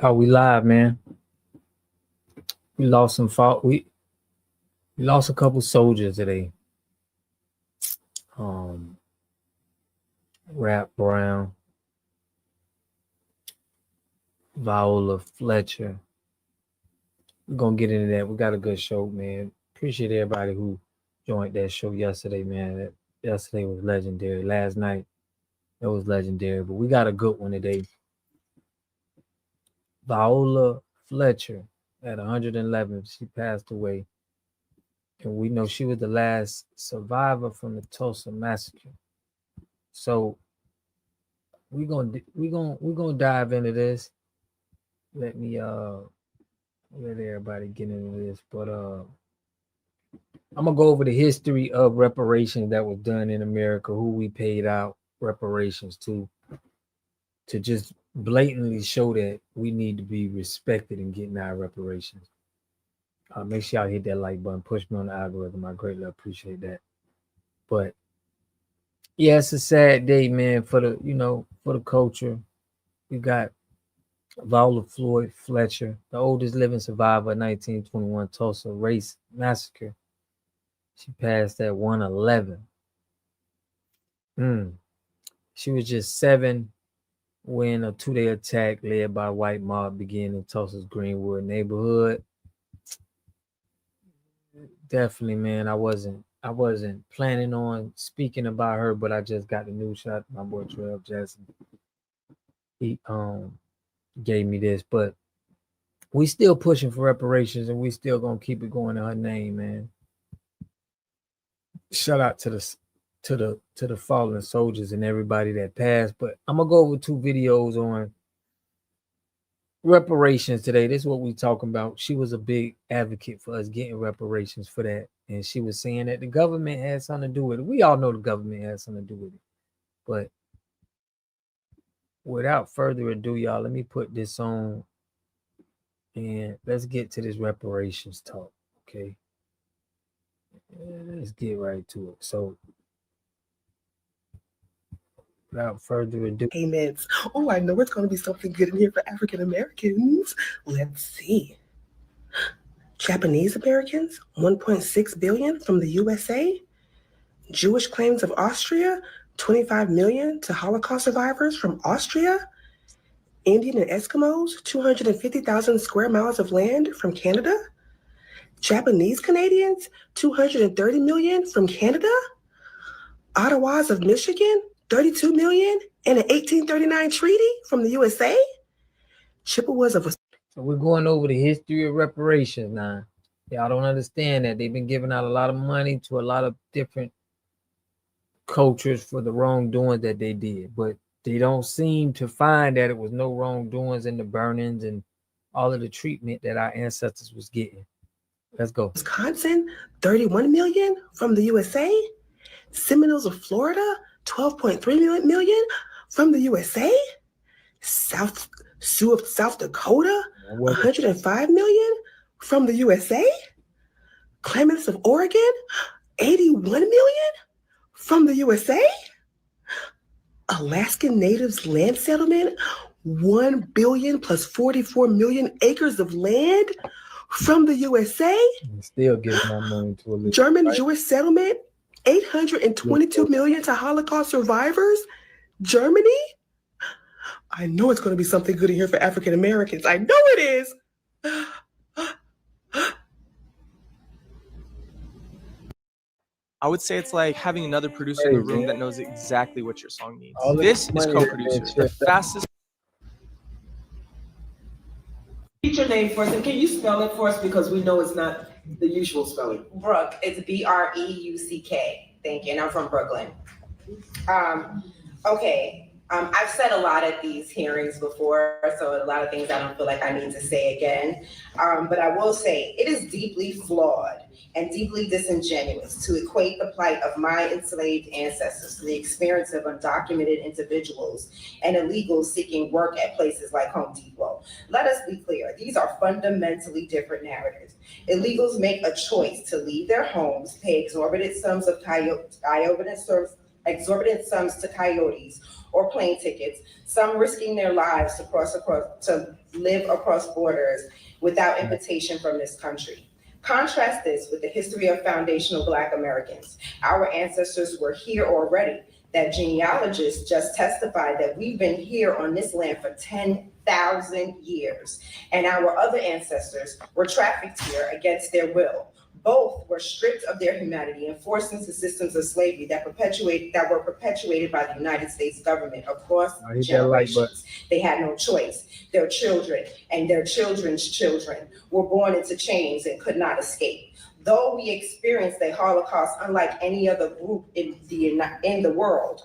Oh, we live, man. We lost some fault. We lost a couple soldiers today. Um, Rap Brown, Viola Fletcher. We're gonna get into that. We got a good show, man. Appreciate everybody who joined that show yesterday, man. Yesterday was legendary. Last night it was legendary, but we got a good one today. Viola Fletcher at 111, she passed away, and we know she was the last survivor from the Tulsa Massacre. So we're gonna dive into this. Let me let everybody get into this. But I'm gonna go over the history of reparations that was done in America, who we paid out reparations to just blatantly show that we need to be respected in getting our reparations. Make sure y'all hit that like button, push me on the algorithm. I greatly appreciate that. But yeah, it's a sad day, man, for the culture. We got Viola Ford Fletcher, the oldest living survivor of 1921 Tulsa Race Massacre. She passed at 111. She was just 7 when a 2-day attack led by a white mob began in Tulsa's Greenwood neighborhood. Definitely, man. I wasn't planning on speaking about her, but I just got the news shot. My boy Trail Jackson. He gave me this, but we still pushing for reparations, and we still gonna keep it going in her name, man. Shout out to the fallen soldiers and everybody that passed. But I'm gonna go over 2 videos on reparations today. This is what we talking about. She was a big advocate for us getting reparations for that, and she was saying that the government had something to do with it. We all know the government has something to do with it, but without further ado, y'all, let me put this on and let's get to this reparations talk. Okay, let's get right to it. So without further ado, payments. Oh, I know it's going to be something good in here for African Americans. Let's see. Japanese Americans, 1.6 billion from the USA. Jewish claims of Austria, 25 million to Holocaust survivors from Austria. Indian and Eskimos, 250,000 square miles of land from Canada. Japanese Canadians, 230 million from Canada. Ottawas of Michigan, 32 million and an 1839 treaty from the USA. Chippewas of so we're going over the history of reparations now. Y'all don't understand that they've been giving out a lot of money to a lot of different cultures for the wrongdoings that they did, but they don't seem to find that it was no wrongdoings in the burnings and all of the treatment that our ancestors was getting. Let's go. Wisconsin, 31 million from the USA. Seminoles of Florida, 12.3 million from the USA. Sioux of South Dakota, 105 million from the USA. Klamaths of Oregon, 81 million from the USA. Alaskan Natives Land Settlement, 1 billion plus 44 million acres of land from the USA. And still giving that money to a German right? Jewish settlement, 822 million to Holocaust survivors. Germany. I know it's going to be something good in here for African Americans. I know it is. I would say it's like having another producer in the room that knows exactly what your song needs. This is co-producer, the fastest. Repeat your name for us, and can you spell it for us because we know it's not the usual spelling? Brooke. It's Breuck. Thank you. And I'm from Brooklyn. Okay. I've said a lot at these hearings before, so a lot of things I don't feel like I need to say again. But I will say it is deeply flawed and deeply disingenuous to equate the plight of my enslaved ancestors to the experience of undocumented individuals and illegals seeking work at places like Home Depot. Let us be clear, these are fundamentally different narratives. Illegals make a choice to leave their homes, pay exorbitant sums to coyotes, or plane tickets, some risking their lives to live across borders without invitation from this country. Contrast this with the history of foundational Black Americans. Our ancestors were here already. That genealogists just testified that we've been here on this land for 10,000 years, and our other ancestors were trafficked here against their will. Both were stripped of their humanity and forced into systems of slavery that were perpetuated by the United States government across generations. They had no choice. Their children and their children's children were born into chains and could not escape. Though we experienced a Holocaust unlike any other group in the world,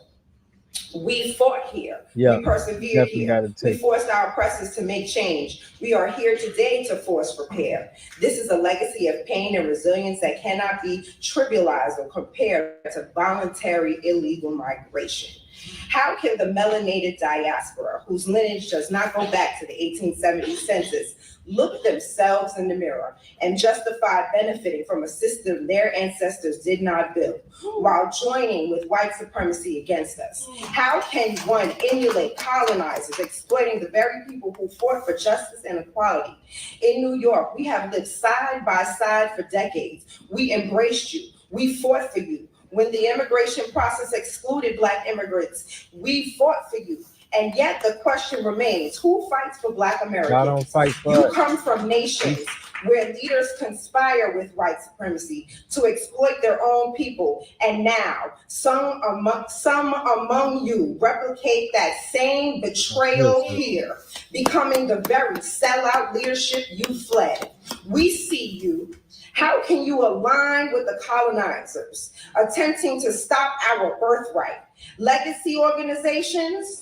we fought here. We persevered here. We forced our oppressors to make change. We are here today to force repair. This is a legacy of pain and resilience that cannot be trivialized or compared to voluntary illegal migration. How can the melanated diaspora, whose lineage does not go back to the 1870 census, look themselves in the mirror and justify benefiting from a system their ancestors did not build, while joining with white supremacy against us? How can one emulate colonizers exploiting the very people who fought for justice and equality? In New York, we have lived side by side for decades. We embraced you. We fought for you. When the immigration process excluded Black immigrants, we fought for you. And yet the question remains, who fights for Black Americans? I don't fight for you us. come from nations where leaders conspire with white supremacy to exploit their own people. And now some among you replicate that same betrayal here, becoming the very sellout leadership you fled. We see you. How can you align with the colonizers attempting to stop our birthright? Legacy organizations,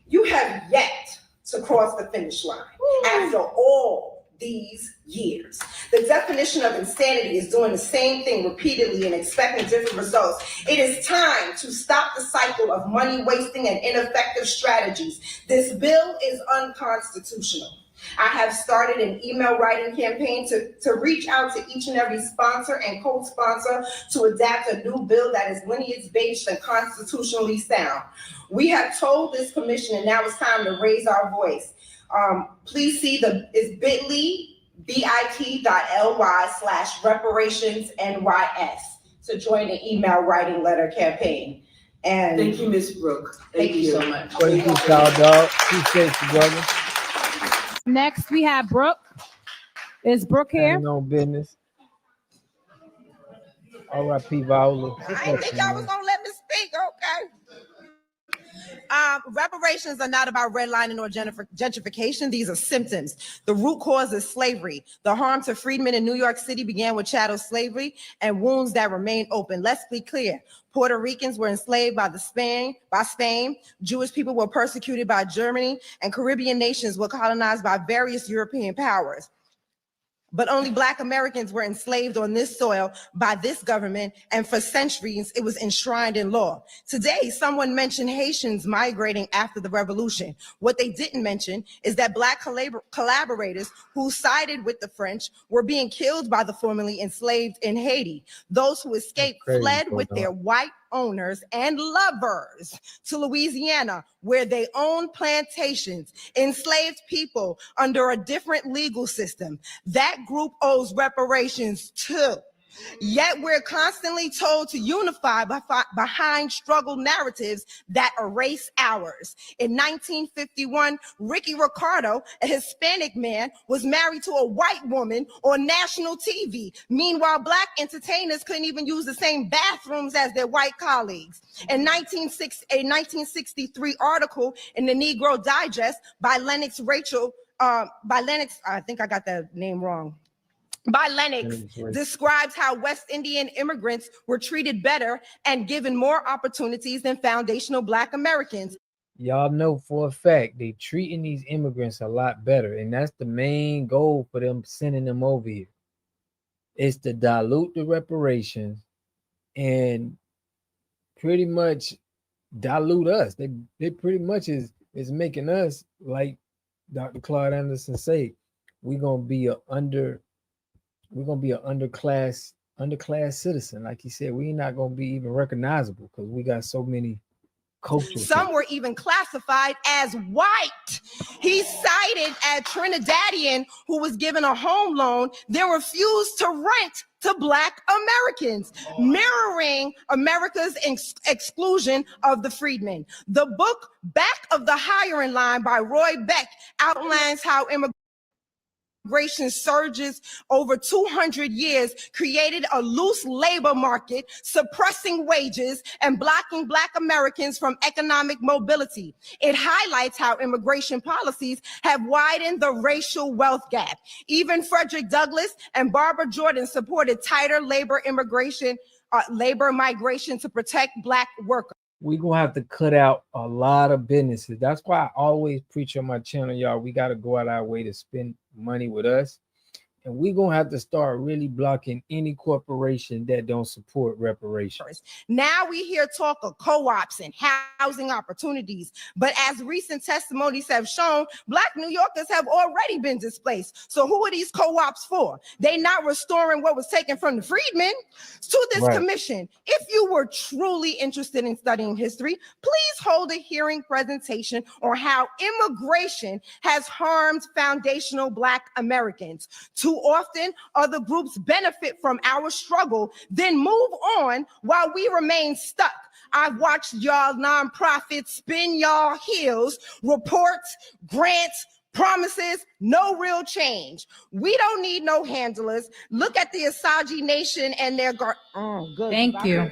you have yet to cross the finish line after all these years. The definition of insanity is doing the same thing repeatedly and expecting different results. It is time to stop the cycle of money wasting and ineffective strategies. This bill is unconstitutional. I have started an email writing campaign to reach out to each and every sponsor and co-sponsor to adapt a new bill that is lineage-based and constitutionally sound. We have told this commission, and now it's time to raise our voice. Please see it's bit.ly/reparationsnys to join the email writing letter campaign. And thank you, Ms. Brooke. Thank you so much. Thank you, dog. Appreciate you, brother. Next, we have Brooke. Is Brooke here? No business. R.I.P. Viola. I didn't think y'all was gonna let me speak, okay? Reparations are not about redlining or gentrification. These are symptoms. The root cause is slavery. The harm to freedmen in New York City began with chattel slavery and wounds that remain open. Let's be clear. Puerto Ricans were enslaved by Spain. Jewish people were persecuted by Germany, and Caribbean nations were colonized by various European powers. But only Black Americans were enslaved on this soil by this government, and for centuries it was enshrined in law. Today, someone mentioned Haitians migrating after the revolution. What they didn't mention is that Black collaborators who sided with the French were being killed by the formerly enslaved in Haiti. Those who escaped fled with their white owners and lovers to Louisiana, where they owned plantations, enslaved people under a different legal system. That group owes reparations too. Yet we're constantly told to unify behind struggle narratives that erase ours. In 1951, Ricky Ricardo, a Hispanic man, was married to a white woman on national TV. Meanwhile, Black entertainers couldn't even use the same bathrooms as their white colleagues. In a 1963 article in the Negro Digest by Lennox, I think I got that name wrong. By Lennox, describes how West Indian immigrants were treated better and given more opportunities than foundational Black Americans. Y'all know for a fact they treating these immigrants a lot better, and that's the main goal for them sending them over here. It's to dilute the reparations and pretty much dilute us. They pretty much is making us, like Dr. Claude Anderson say, we're gonna be an underclass citizen. Like he said, we're not gonna be even recognizable because we got so many Cultural Some were even classified as white. He's cited as Trinidadian who was given a home loan, then refused to rent to Black Americans, mirroring America's exclusion of the freedmen. The book Back of the Hiring Line by Roy Beck outlines how immigration surges over 200 years created a loose labor market, suppressing wages and blocking Black Americans from economic mobility. It highlights how immigration policies have widened the racial wealth gap. Even Frederick Douglass and Barbara Jordan supported tighter labor migration to protect Black workers. We're gonna have to cut out a lot of businesses. That's why I always preach on my channel, y'all. We got to go out our way to spend money with us. And we're gonna have to start really blocking any corporation that don't support reparations. Now we hear talk of co-ops and housing opportunities, but as recent testimonies have shown, Black New Yorkers have already been displaced. So who are these co-ops for? They not restoring what was taken from the freedmen. To this commission, if you were truly interested in studying history, please hold a hearing presentation on how immigration has harmed foundational Black Americans. Too often, other groups benefit from our struggle, then move on while we remain stuck. I've watched y'all nonprofits spin y'all heels, reports, grants, promises, no real change. We don't need no handlers. Look at the Asagi Nation and their Thank you.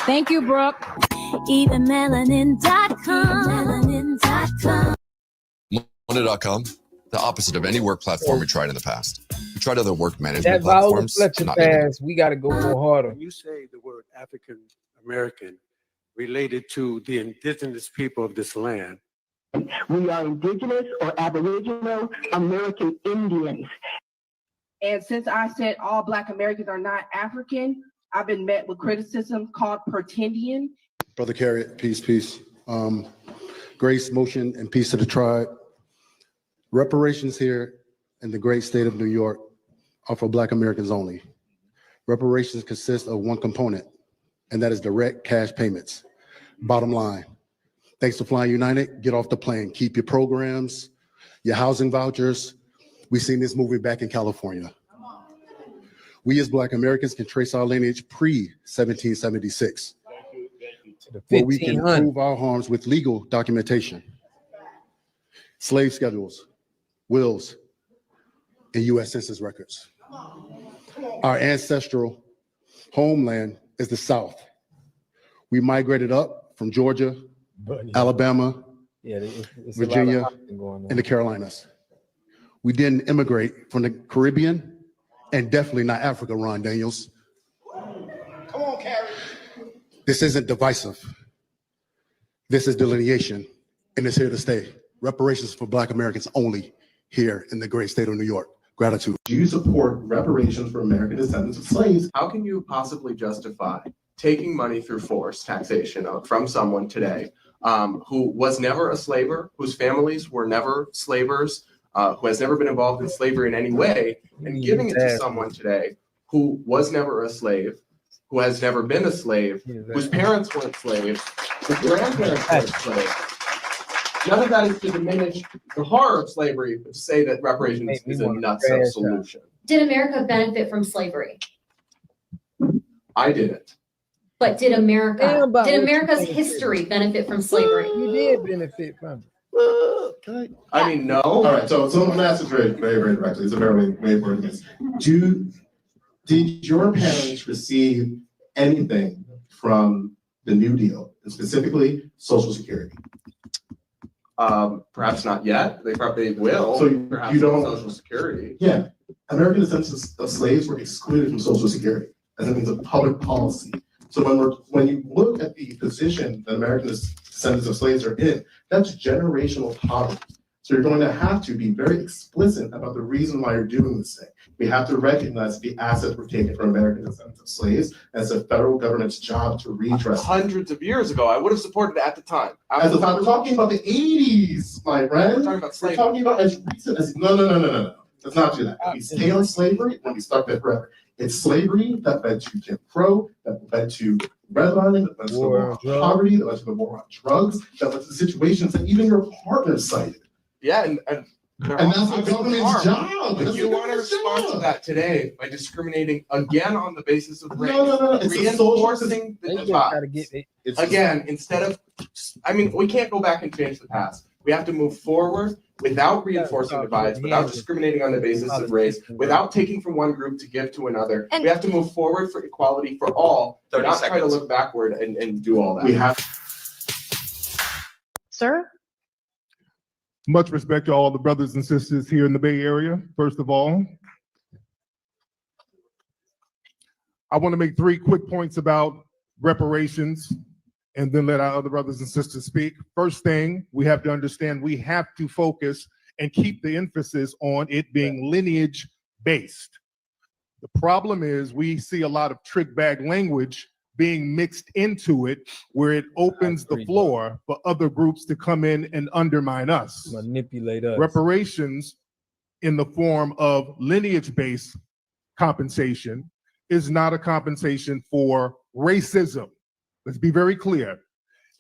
Thank you, Brooke. Even melanin.com. Monday.com, the opposite of any work platform we tried in the past. We tried other work management That Viola platforms. Fletcher not anymore. pass, we got to go more harder. When you say the word African American related to the indigenous people of this land, we are indigenous or Aboriginal American Indians. And since I said all Black Americans are not African, I've been met with criticism called pretendian. Brother Carriot, peace. Grace, motion, and peace to the tribe. Reparations here in the great state of New York are for Black Americans only. Reparations consist of one component, and that is direct cash payments. Bottom line, thanks to Flying United, get off the plane. Keep your programs, your housing vouchers. We've seen this movie back in California. We as Black Americans can trace our lineage pre-1776, where we can prove our harms with legal documentation, slave schedules, wills, and U.S. Census records. Our ancestral homeland is the South. We migrated up from Georgia, Alabama, Virginia, and the Carolinas. We didn't immigrate from the Caribbean and definitely not Africa, Ron Daniels. Come on, Carrie. This isn't divisive. This is delineation, and it's here to stay. Reparations for Black Americans only here in the great state of New York. Gratitude. Do you support reparations for American descendants of slaves? How can you possibly justify taking money through forced taxation from someone today who was never a slaver, whose families were never slavers, who has never been involved in slavery in any way, and giving it to someone today who was never a slave, who has never been a slave, whose parents weren't slaves, whose grandparents weren't slaves? None of that is to diminish the horror of slavery, but to say that reparations is a nutso solution. Did America benefit from slavery? I didn't. But did America's history benefit from slavery? You did benefit from it. I mean, no. All right, so I'm going to ask this very directly. It's a very way for this. Did your parents receive anything from the New Deal, and specifically Social Security? Perhaps not yet. They probably will. So perhaps you don't Social Security. Yeah, American descendants of slaves were excluded from Social Security as a means of public policy. So when you look at the position that American descendants of slaves are in, that's generational poverty. So you're going to have to be very explicit about the reason why you're doing this thing. We have to recognize the assets were taken from American descendants of slaves, and it's the federal government's job to redress. Hundreds of years ago, I would have supported it at the time. At the time, we're talking about the 80s, my friend. We're talking about slavery. We're talking about as recent as no. Let's not do that. If we stay on slavery, we're going to be stuck there forever. It's slavery that led to Jim Crow, that led to redlining, that led to the war on poverty, that led to the war on drugs, that led to situations that even your partner cited. Yeah, and that's the government's job. If you want to respond to that today by discriminating again on the basis of race, No. It's reinforcing the divide. Again, instead of, we can't go back and change the past. We have to move forward without reinforcing divides, without discriminating on the basis of race, without taking from one group to give to another. We have to move forward for equality for all, not try to look backward and do all that. We have. Sir? Much respect to all the brothers and sisters here in the Bay Area. First of all, I want to make 3 quick points about reparations and then let our other brothers and sisters speak. First thing, we have to understand we have to focus and keep the emphasis on it being lineage based. The problem is we see a lot of trick bag language being mixed into it where it opens the floor for other groups to come in and undermine us. Manipulate us. Reparations in the form of lineage-based compensation is not a compensation for racism. Let's be very clear.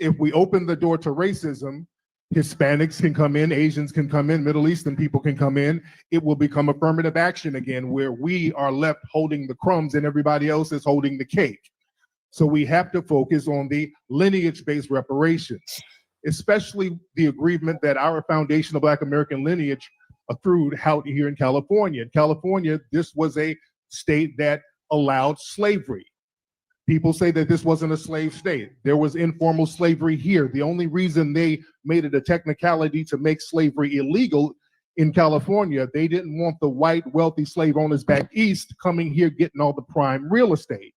If we open the door to racism, Hispanics can come in, Asians can come in, Middle Eastern people can come in. It will become affirmative action again where we are left holding the crumbs and everybody else is holding the cake. So we have to focus on the lineage-based reparations, especially the agreement that our foundation of Black American lineage accrued out here in California. In California, this was a state that allowed slavery. People say that this wasn't a slave state. There was informal slavery here. The only reason they made it a technicality to make slavery illegal in California, they didn't want the white wealthy slave owners back east coming here getting all the prime real estate.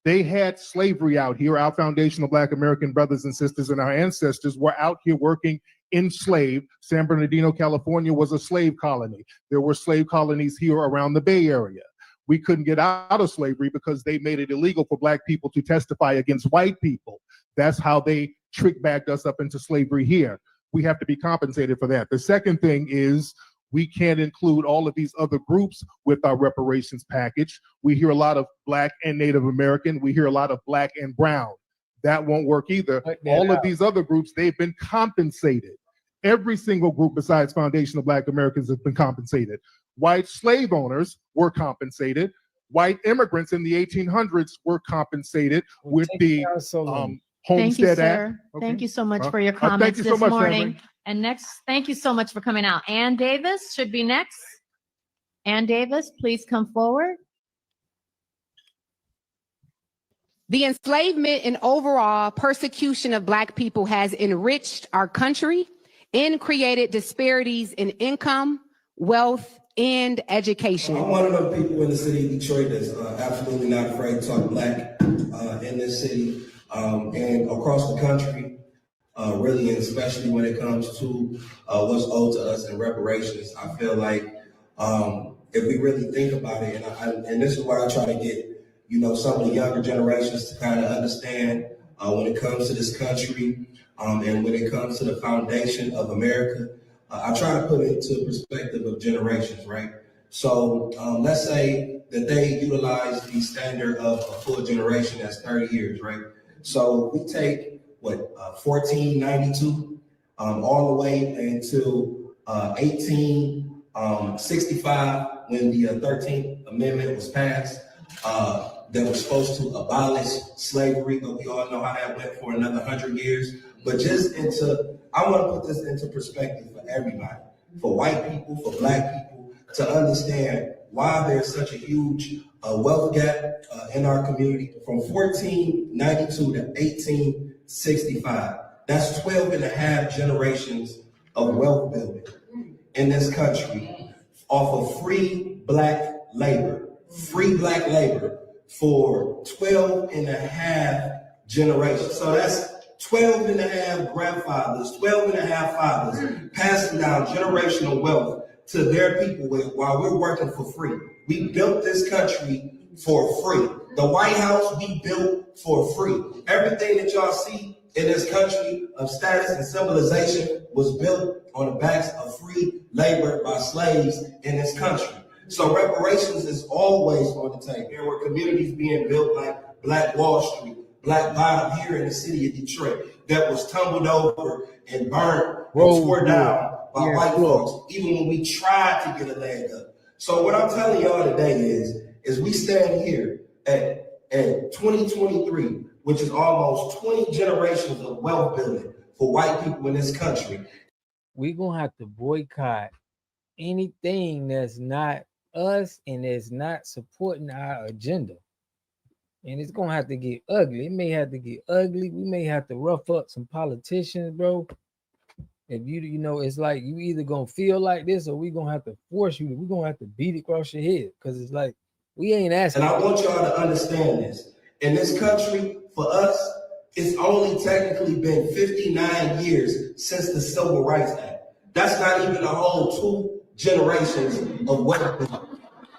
They had slavery out here. Our foundation of Black American brothers and sisters and our ancestors were out here working enslaved. San Bernardino, California was a slave colony. There were slave colonies here around the Bay Area. We couldn't get out of slavery because they made it illegal for Black people to testify against white people. That's how they trick-bagged us up into slavery here. We have to be compensated for that. The second thing is we can't include all of these other groups with our reparations package. We hear a lot of Black and Native American. We hear a lot of Black and brown. That won't work either. All of these other groups, they've been compensated. Every single group besides Foundation of Black Americans has been compensated. White slave owners were compensated. White immigrants in the 1800s were compensated with the Homestead Act. Okay. Thank you so much for your comments this morning. And next, thank you so much for coming out. Ann Davis should be next. Ann Davis, please come forward. The enslavement and overall persecution of Black people has enriched our country and created disparities in income, wealth, and education. I'm one of those people in the city of Detroit that's absolutely not afraid to talk Black in this city and across the country, really, and especially when it comes to what's owed to us in reparations. I feel like if we really think about it, and this is where I try to get some of the younger generations to kind of understand when it comes to this country and when it comes to the foundation of America. I try to put it into perspective of generations, right? So let's say that they utilize the standard of a full generation as 30 years, right? So we take 1492 all the way until 1865 when the 13th Amendment was passed that was supposed to abolish slavery, but we all know how that went for another 100 years. But I want to put this into perspective for everybody, for white people, for Black people, to understand why there's such a huge wealth gap in our community from 1492 to 1865. That's 12 and a half generations of wealth building in this country off of free Black labor for 12 and a half generations. So that's 12 and a half grandfathers, 12 and a half fathers passing down generational wealth to their people while we're working for free. We built this country for free. The White House we built for free. Everything that y'all see in this country of status and civilization was built on the backs of free labor by slaves in this country. So reparations is always on the table. There were communities being built like Black Wall Street, black bottom here in the city of Detroit that was tumbled over and burned and tore down by white folks, even when we tried to get a leg up. So what I'm telling y'all today is we stand here at 2023, which is almost 20 generations of wealth building for white people in this country. We're gonna have to boycott anything that's not us and is not supporting our agenda. And it's gonna have to get ugly. It may have to get ugly. We may have to rough up some politicians, bro. If you know, it's like you either gonna feel like this or we gonna have to force you. We're gonna have to beat it across your head because it's like we ain't asking. And I want y'all to understand this. In this country, for us, it's only technically been 59 years since the Civil Rights Act. That's not even a whole 2 generations of wealth.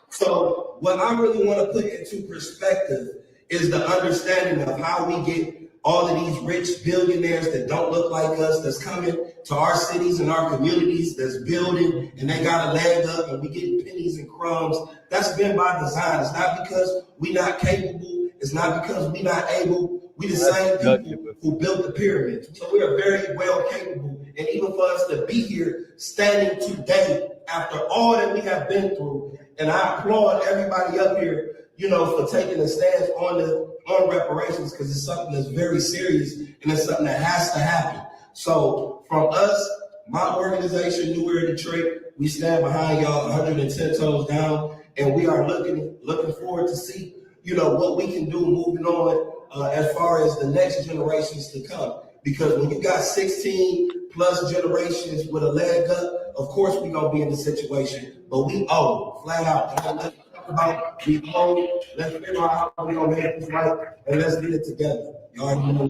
So what I really want to put into perspective is the understanding of how we get all of these rich billionaires that don't look like us, that's coming to our cities and our communities, that's building, and they got a leg up, and we get pennies and crumbs. That's been by design. It's not because we not capable. It's not because we not able. We the same people who built the pyramids. So we are very well capable. And even for us to be here standing today after all that we have been through, and I applaud everybody up here, you know, for taking a stance on reparations, because it's something that's very serious and it's something that has to happen. So from us, my organization, New Era Detroit, we stand behind y'all 110 toes down, and we are looking forward to see, you know, what we can do moving on as far as the next generations to come. Because when you got 16 plus generations with a leg up, of course we're gonna be in the situation, but we owe flat out. Let's talk about we owe. Let's figure out how we're gonna make this right, and let's get it together. Y'all know.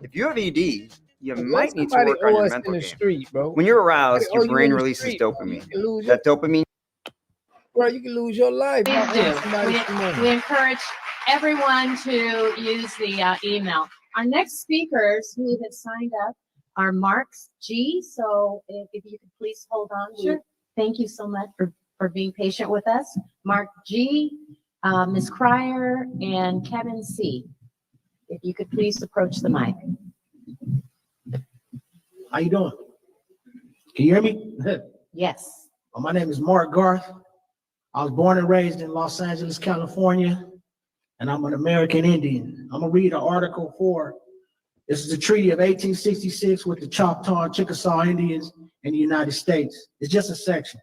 If you have ED, you might need to work on your mental game. Street, bro. When you're aroused, your brain you releases street, dopamine. That dopamine. Bro, you can lose your life. We encourage everyone to use the email. Our next speakers who have signed up are Mark G. So if you could please hold on. Sure. Thank you so much for being patient with us. Mark G, Ms. Cryer, and Kevin C. If you could please approach the mic. How you doing? Can you hear me? Yes. Well, my name is Mark Garth. I was born and raised in Los Angeles, California, and I'm an American Indian. I'm gonna read an article for, this is the Treaty of 1866 with the Choctaw and Chickasaw Indians in the United States. It's just a section.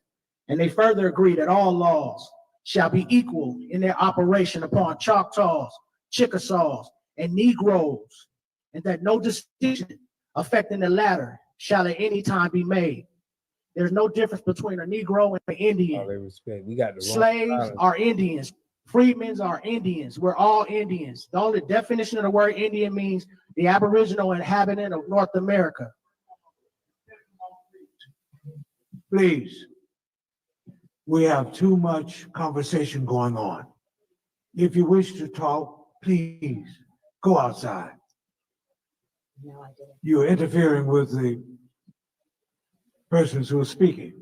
And they further agree that all laws shall be equal in their operation upon Choctaws, Chickasaws, and Negroes, and that no distinction affecting the latter shall at any time be made. There's no difference between a Negro and an Indian. All respect. We got the slaves are Indians. Freedmen are Indians. We're all Indians. The only definition of the word Indian means the aboriginal inhabitant of North America. Please, we have too much conversation going on. If you wish to talk, please go outside. No, I didn't. You're interfering with the persons who are speaking.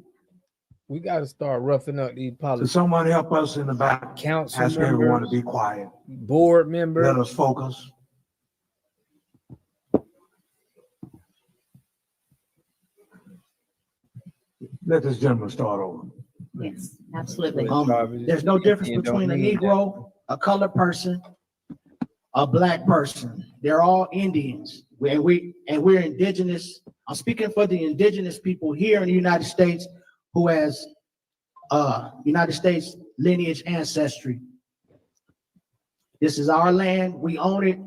We got to start roughing up these So politics. someone help us in the back. Council Ask everyone to members, be quiet. board members. Let us focus. Let this gentleman start over. Yes, absolutely. There's no difference between a Negro, a colored person, a black person. They're all Indians. We're indigenous. I'm speaking for the indigenous people here in the United States who has United States lineage ancestry. This is our land. We own it.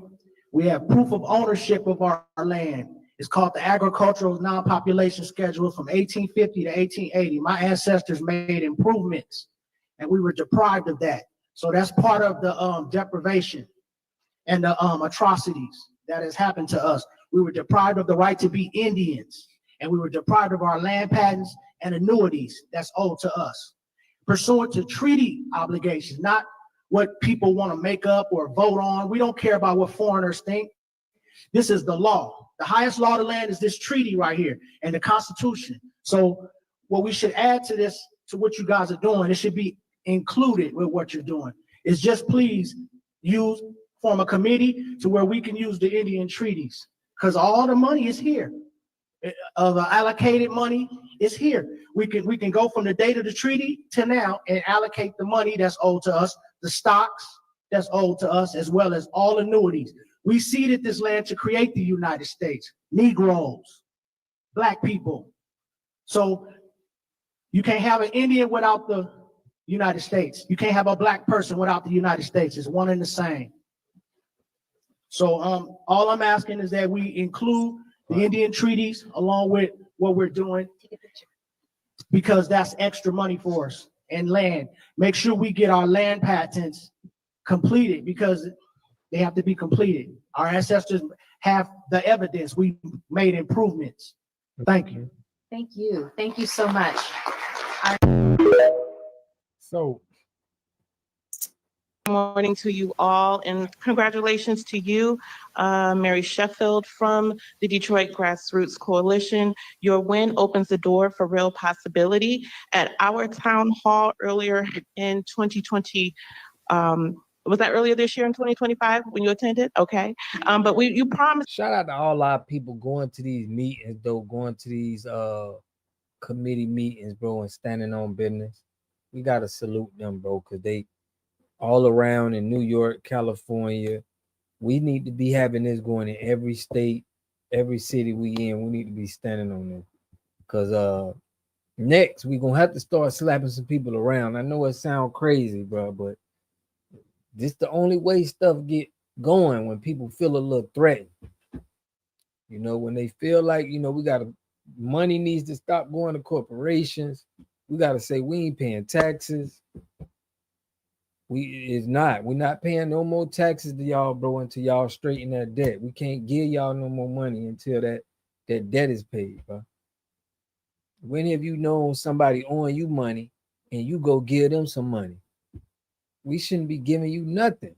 We have proof of ownership of our land. It's called the Agricultural Non-Population Schedule from 1850 to 1880. My ancestors made improvements, and we were deprived of that. So that's part of the deprivation and the atrocities that has happened to us. We were deprived of the right to be Indians, and we were deprived of our land patents and annuities that's owed to us. Pursuant to treaty obligations, not what people want to make up or vote on. We don't care about what foreigners think. This is the law. The highest law of the land is this treaty right here and the Constitution. So what we should add to this, to what you guys are doing, it should be included with what you're doing, is just please form a committee to where we can use the Indian treaties, because all the money is here. Of the allocated money is here. We can go from the date of the treaty to now and allocate the money that's owed to us, the stocks that's owed to us, as well as all annuities. We ceded this land to create the United States, Negroes, Black people. So you can't have an Indian without the United States. You can't have a Black person without the United States. It's one and the same. So all I'm asking is that we include the Indian treaties along with what we're doing, because that's extra money for us, and land. Make sure we get our land patents completed, because they have to be completed. Our ancestors have the evidence. We made improvements. Thank you. Thank you. Thank you so much. So, good morning to you all, and congratulations to you, Mary Sheffield from the Detroit Grassroots Coalition. Your win opens the door for real possibility. At our town hall earlier in 2020, was that earlier this year in 2025 when you attended? Okay, but you promised. Shout out to all our people going to these meetings, though, going to these committee meetings, bro, and standing on business. We gotta salute them, bro, because they all around in New York, California. We need to be having this going in every state, every city we in. We need to be standing on this, because next we're gonna have to start slapping some people around. I know it sounds crazy, bro, but this the only way stuff get going, when people feel a little threatened. You know, when they feel like, you know, money needs to stop going to corporations. We gotta say we ain't paying taxes. We're not paying no more taxes to y'all, bro, until y'all straighten that debt. We can't give y'all no more money until that debt is paid, bro. When have you known somebody owing you money and you go give them some money? We shouldn't be giving you nothing.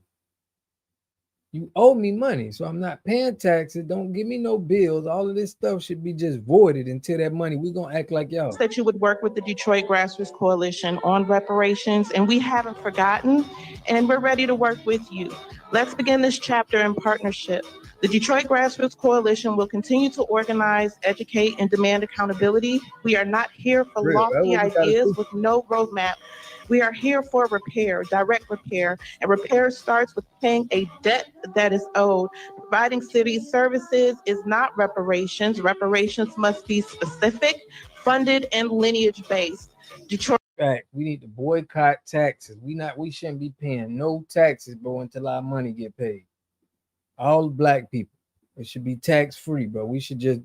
You owe me money, so I'm not paying taxes. Don't give me no bills. All of this stuff should be just voided until that money. We're gonna act like y'all. That you would work with the Detroit Grassroots Coalition on reparations, and we haven't forgotten, and we're ready to work with you. Let's begin this chapter in partnership. The Detroit Grassroots Coalition will continue to organize, educate, and demand accountability. We are not here for lofty ideas with no roadmap. We are here for repair, direct repair, and repair starts with paying a debt that is owed. Providing city services is not reparations. Reparations must be specific, funded, and lineage-based. Detroit. Fact, we need to boycott taxes. We shouldn't be paying no taxes, bro, until our money get paid. All Black people, it should be tax-free, bro. We should just.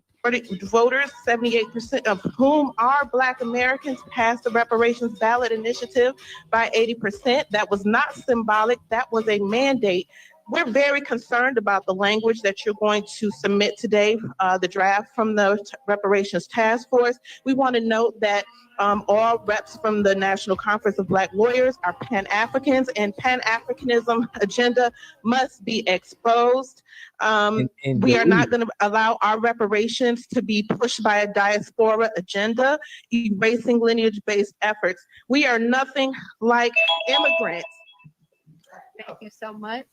Voters, 78% of whom are Black Americans, passed the reparations ballot initiative by 80%. That was not symbolic. That was a mandate. We're very concerned about the language that you're going to submit today, the draft from the reparations task force. We want to note that all reps from the National Conference of Black Lawyers are Pan-Africans, and Pan-Africanism agenda must be exposed. We are not going to allow our reparations to be pushed by a diaspora agenda, erasing lineage-based efforts. We are nothing like immigrants. Thank you so much.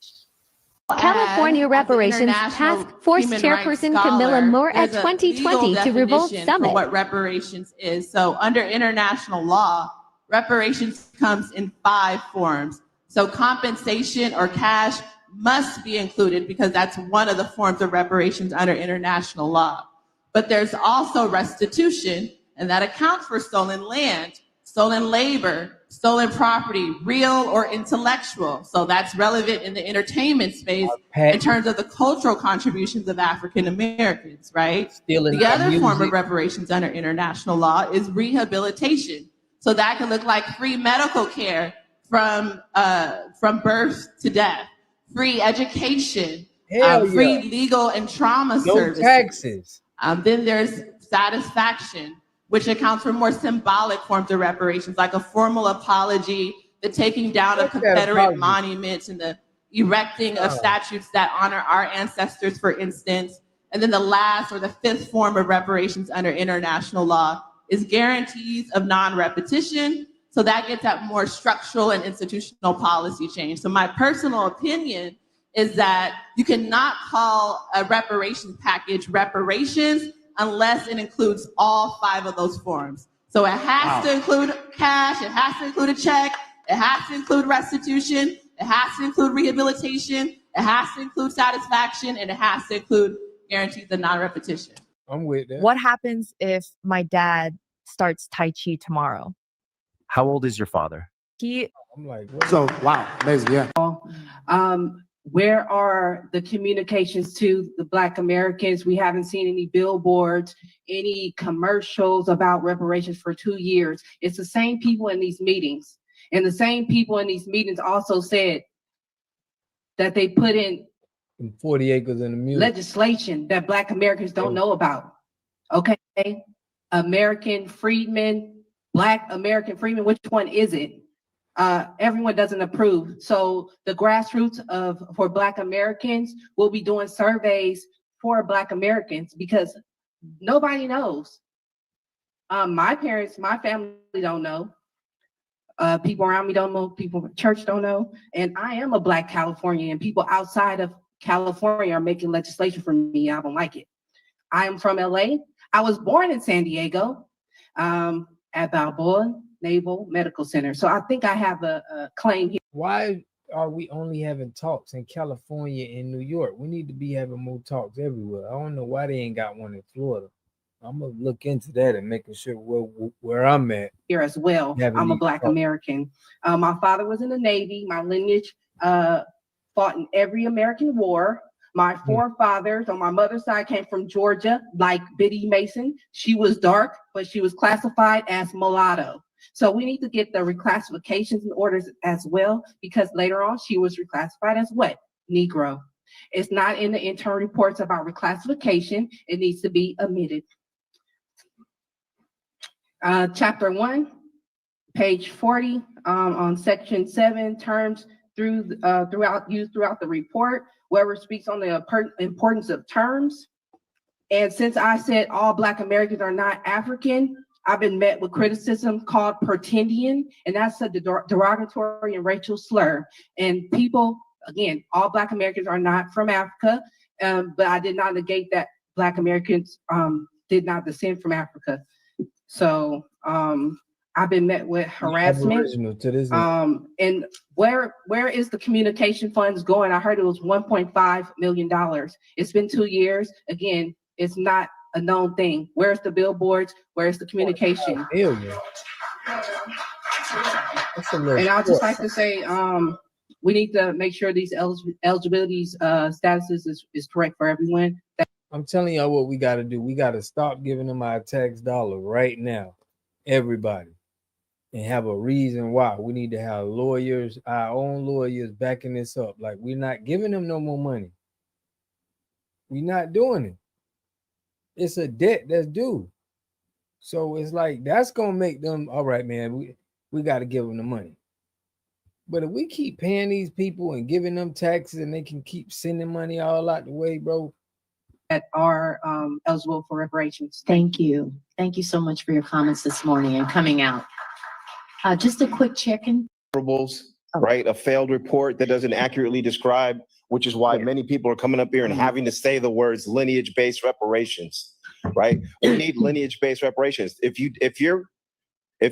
California Reparations Task Force Chairperson Camilla Moore at 2020 to Revolt Summit. For what reparations is. So under international law, reparations comes in 5 forms. So compensation or cash must be included because that's one of the forms of reparations under international law. But there's also restitution, and that accounts for stolen land, stolen labor, stolen property, real or intellectual. So that's relevant in the entertainment space in terms of the cultural contributions of African Americans, right? The other form of reparations under international law is rehabilitation. So that can look like free medical care from birth to death, free education, free legal and trauma services. No taxes. Then there's satisfaction, which accounts for more symbolic forms of reparations, like a formal apology, the taking down of Confederate monuments, and the erecting of statues that honor our ancestors, for instance. And then the last, or the 5th form of reparations under international law, is guarantees of non-repetition. So that gets at more structural and institutional policy change. So my personal opinion is that you cannot call a reparations package reparations unless it includes all 5 of those forms. So it has to include cash, it has to include a check, it has to include restitution, it has to include rehabilitation, it has to include satisfaction, and it has to include guarantees of non-repetition. I'm with that. What happens if my dad starts Tai Chi tomorrow? How old is your father? I'm like, what? So, wow, amazing, yeah. Where are the communications to the Black Americans? We haven't seen any billboards, any commercials about reparations for 2 years. It's the same people in these meetings. And the same people in these meetings also said that they put in 40 acres in the music. legislation that Black Americans don't know about. Okay, American freedmen, Black American freedmen, which one is it? Everyone doesn't approve. So the grassroots for Black Americans will be doing surveys for Black Americans because nobody knows. My parents, my family don't know. People around me don't know. People at church don't know. And I am a Black Californian, and people outside of California are making legislation for me. I don't like it. I am from LA. I was born in San Diego at Balboa Naval Medical Center. So I think I have a claim here. Why are we only having talks in California and New York? We need to be having more talks everywhere. I don't know why they ain't got one in Florida. I'm gonna look into that and making sure where I'm at. Here as well. I'm a Black American. My father was in the Navy. My lineage fought in every American war. My forefathers on my mother's side came from Georgia, like Biddy Mason. She was dark, but she was classified as mulatto. So we need to get the reclassifications in orders as well, because later on she was reclassified as what? Negro. It's not in the internal reports about reclassification. It needs to be omitted. Chapter 1, page 40, on section 7, terms throughout the report, whoever speaks on the importance of terms. And since I said all Black Americans are not African, I've been met with criticism called pretendian, and that's a derogatory and racial slur. And people, again, all Black Americans are not from Africa, but I did not negate that Black Americans did not descend from Africa. So I've been met with harassment. And where is the communication funds going? I heard it was $1.5 million. It's been 2 years. Again, it's not a known thing. Where's the billboards? Where's the communication? And I'll just like to say, we need to make sure these eligibility statuses is correct for everyone. I'm telling y'all what we got to do. We got to stop giving them our tax dollar right now, everybody, and have a reason why. We need to have lawyers, our own lawyers, backing this up. Like, we're not giving them no more money. We're not doing it. It's a debt that's due. So it's like, that's going to make them, all right, man, we got to give them the money. But if we keep paying these people and giving them taxes and they can keep sending money all out the way, bro. That are eligible for reparations. Thank you. Thank you so much for your comments this morning and coming out. Just a quick check-in. Right? A failed report that doesn't accurately describe, which is why many people are coming up here and having to say the words lineage-based reparations, right? We need lineage-based reparations. If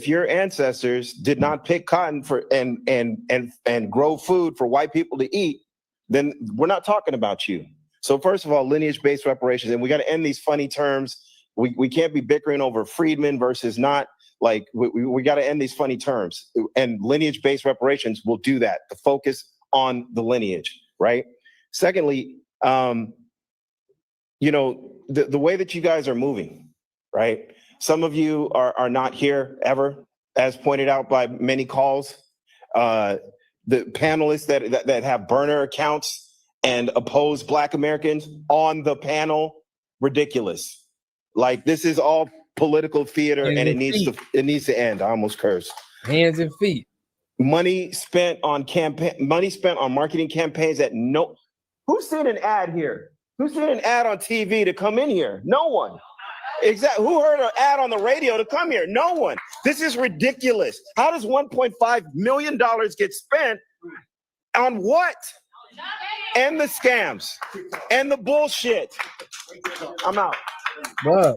your ancestors did not pick cotton for and grow food for white people to eat, then we're not talking about you. So first of all, lineage-based reparations, and we got to end these funny terms. We can't be bickering over freedmen versus not. Like, we got to end these funny terms, and lineage-based reparations will do that. The focus on the lineage, right? Secondly, the way that you guys are moving, right? Some of you are not here ever, as pointed out by many calls. The panelists that have burner accounts and oppose Black Americans on the panel, ridiculous. Like, this is all political theater, and it needs to end. I almost cursed. Hands and feet. Money spent on marketing campaigns that who's seen an ad here? Who's seen an ad on TV to come in here? No one. Exactly. Who heard an ad on the radio to come here? No one. This is ridiculous. How does $1.5 million get spent on what? And the scams and the bullshit. I'm out. But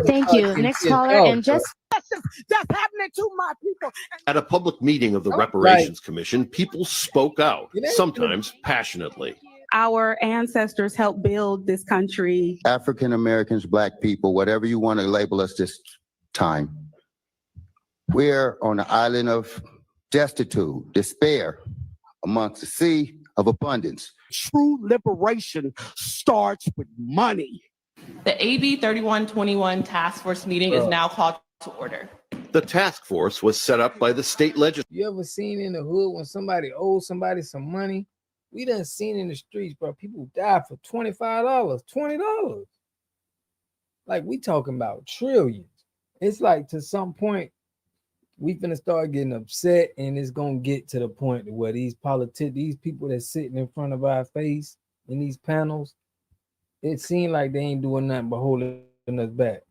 Thank you. Next caller, and just That's happening to my people. At a public meeting of the Reparations Commission, people spoke out, sometimes passionately. Our ancestors helped build this country. African Americans, Black people, whatever you want to label us this time. We're on an island of destitute, despair, amongst the sea of abundance. True liberation starts with money. The AB 3121 task force meeting is now called to order. The task force was set up by the state legislature. you ever seen in the hood when somebody owes somebody some money? We done seen in the streets, bro. People die for $25, $20. Like, we talking about trillions. It's like, to some point, we finna start getting upset, and it's gonna get to the point where these people that's sitting in front of our face in these panels, it seems like they ain't doing nothing but holding us back.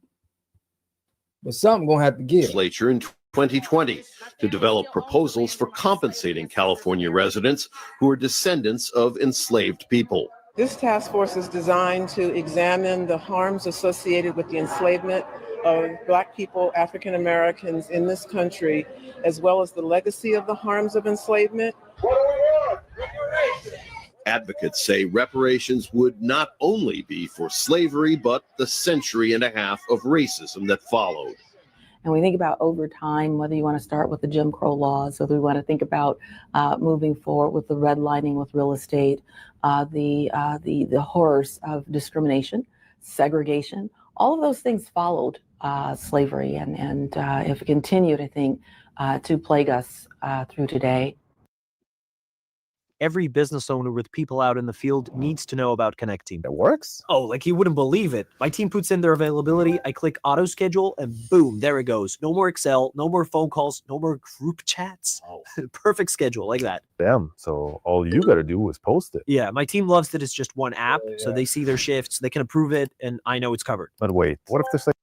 But something gonna have to give. Legislature in 2020 to develop proposals for compensating California residents who are descendants of enslaved people. This task force is designed to examine the harms associated with the enslavement of Black people, African Americans in this country, as well as the legacy of the harms of enslavement. Advocates say reparations would not only be for slavery, but the century and a half of racism that followed. And we think about over time, whether you want to start with the Jim Crow laws, whether we want to think about moving forward with the redlining with real estate, the horrors of discrimination, segregation, all of those things followed slavery and have continued, I think, to plague us through today. Every business owner with people out in the field needs to know about Connect Team. It works? Oh, like you wouldn't believe it. My team puts in their availability, I click auto schedule, and boom, there it goes. No more Excel, no more phone calls, no more group chats. Oh. Perfect schedule, like that. Damn, so all you gotta do is post it. Yeah, my team loves that it's just one app, so they see their shifts, they can approve it, and I know it's covered. But wait, what if there's like...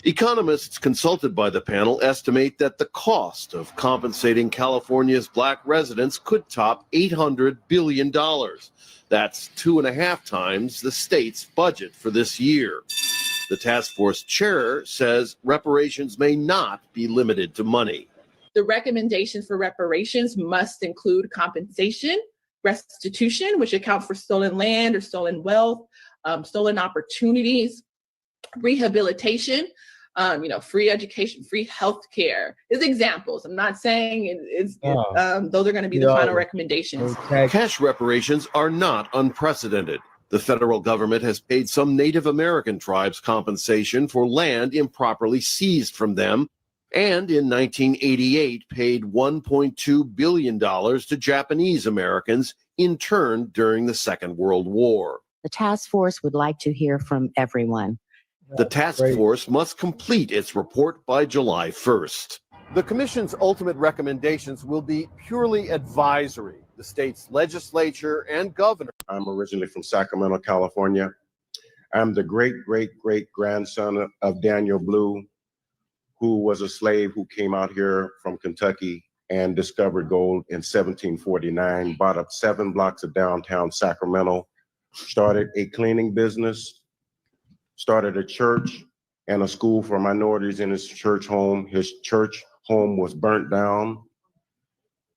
Economists consulted by the panel estimate that the cost of compensating California's Black residents could top $800 billion. That's 2.5 times the state's budget for this year. The task force chair says reparations may not be limited to money. The recommendations for reparations must include compensation, restitution, which accounts for stolen land or stolen wealth, stolen opportunities, rehabilitation, free education, free health care is examples. I'm not saying those are going to be the final recommendations. Cash reparations are not unprecedented. The federal government has paid some Native American tribes compensation for land improperly seized from them, and in 1988 paid $1.2 billion to Japanese Americans interned during the Second World War. The task force would like to hear from everyone. The task force must complete its report by July 1st. The commission's ultimate recommendations will be purely advisory. The state's legislature and governor. I'm originally from Sacramento, California. I'm the great-great-great-grandson of Daniel Blue, who was a slave who came out here from Kentucky and discovered gold in 1749, bought up 7 blocks of downtown Sacramento, started a cleaning business, started a church and a school for minorities in his church home. His church home was burnt down.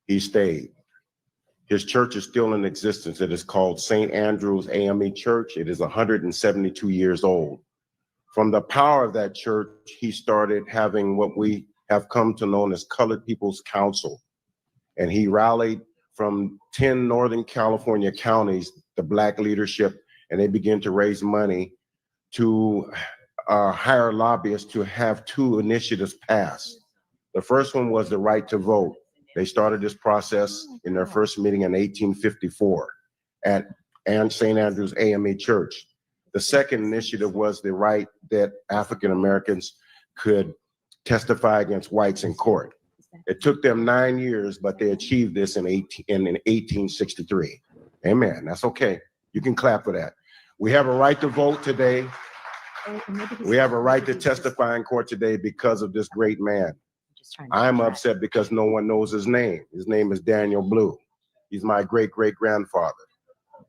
He stayed. His church is still in existence. It is called St. Andrew's AME Church. It is 172 years old. From the power of that church, he started having what we have come to know as Colored People's Council. And he rallied from 10 Northern California counties, the Black leadership, and they began to raise money to hire lobbyists to have 2 initiatives passed. The first one was the right to vote. They started this process in their first meeting in 1854 at St. Andrew's AME Church. The second initiative was the right that African Americans could testify against whites in court. It took them 9 years, but they achieved this in 1863. Amen. That's okay. You can clap for that. We have a right to vote today. We have a right to testify in court today because of this great man. I'm upset because no one knows his name. His name is Daniel Blue. He's my great-great-grandfather.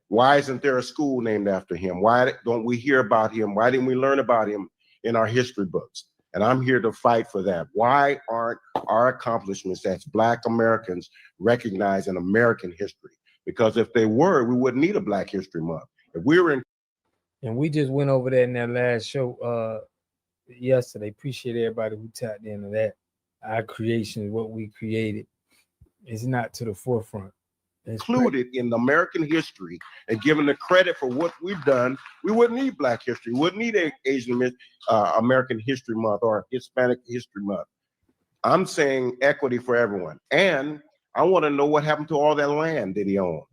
Why isn't there a school named after him? Why don't we hear about him? Why didn't we learn about him in our history books? And I'm here to fight for that. Why aren't our accomplishments as Black Americans recognized in American history? Because if they were, we wouldn't need a Black History Month. If we were in. And we just went over that in that last show yesterday. Appreciate everybody who tapped into that. Our creation is what we created. It's not to the forefront. Included in American history and given the credit for what we've done, we wouldn't need Black History. We wouldn't need Asian American History Month or Hispanic History Month. I'm saying equity for everyone. And I want to know what happened to all that land that he owned.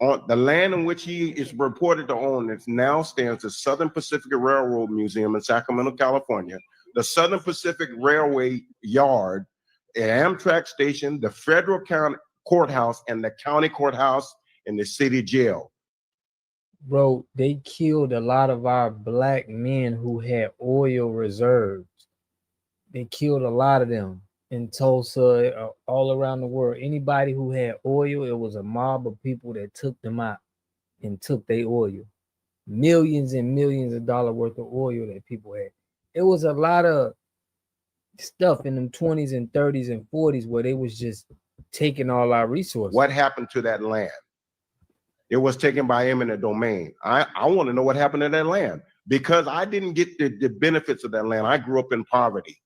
On the land in which he is reported to own, it now stands the Southern Pacific Railroad Museum in Sacramento, California, the Southern Pacific Railway Yard, the Amtrak station, the federal county courthouse, and the county courthouse and the city jail. Bro, they killed a lot of our Black men who had oil reserves. They killed a lot of them in Tulsa, all around the world. Anybody who had oil, it was a mob of people that took them out and took their oil. Millions and millions of dollars worth of oil that people had. It was a lot of stuff in them 20s and 30s and 40s where they was just taking all our resources. What happened to that land? It was taken by eminent domain. I want to know what happened to that land because I didn't get the benefits of that land. I grew up in poverty.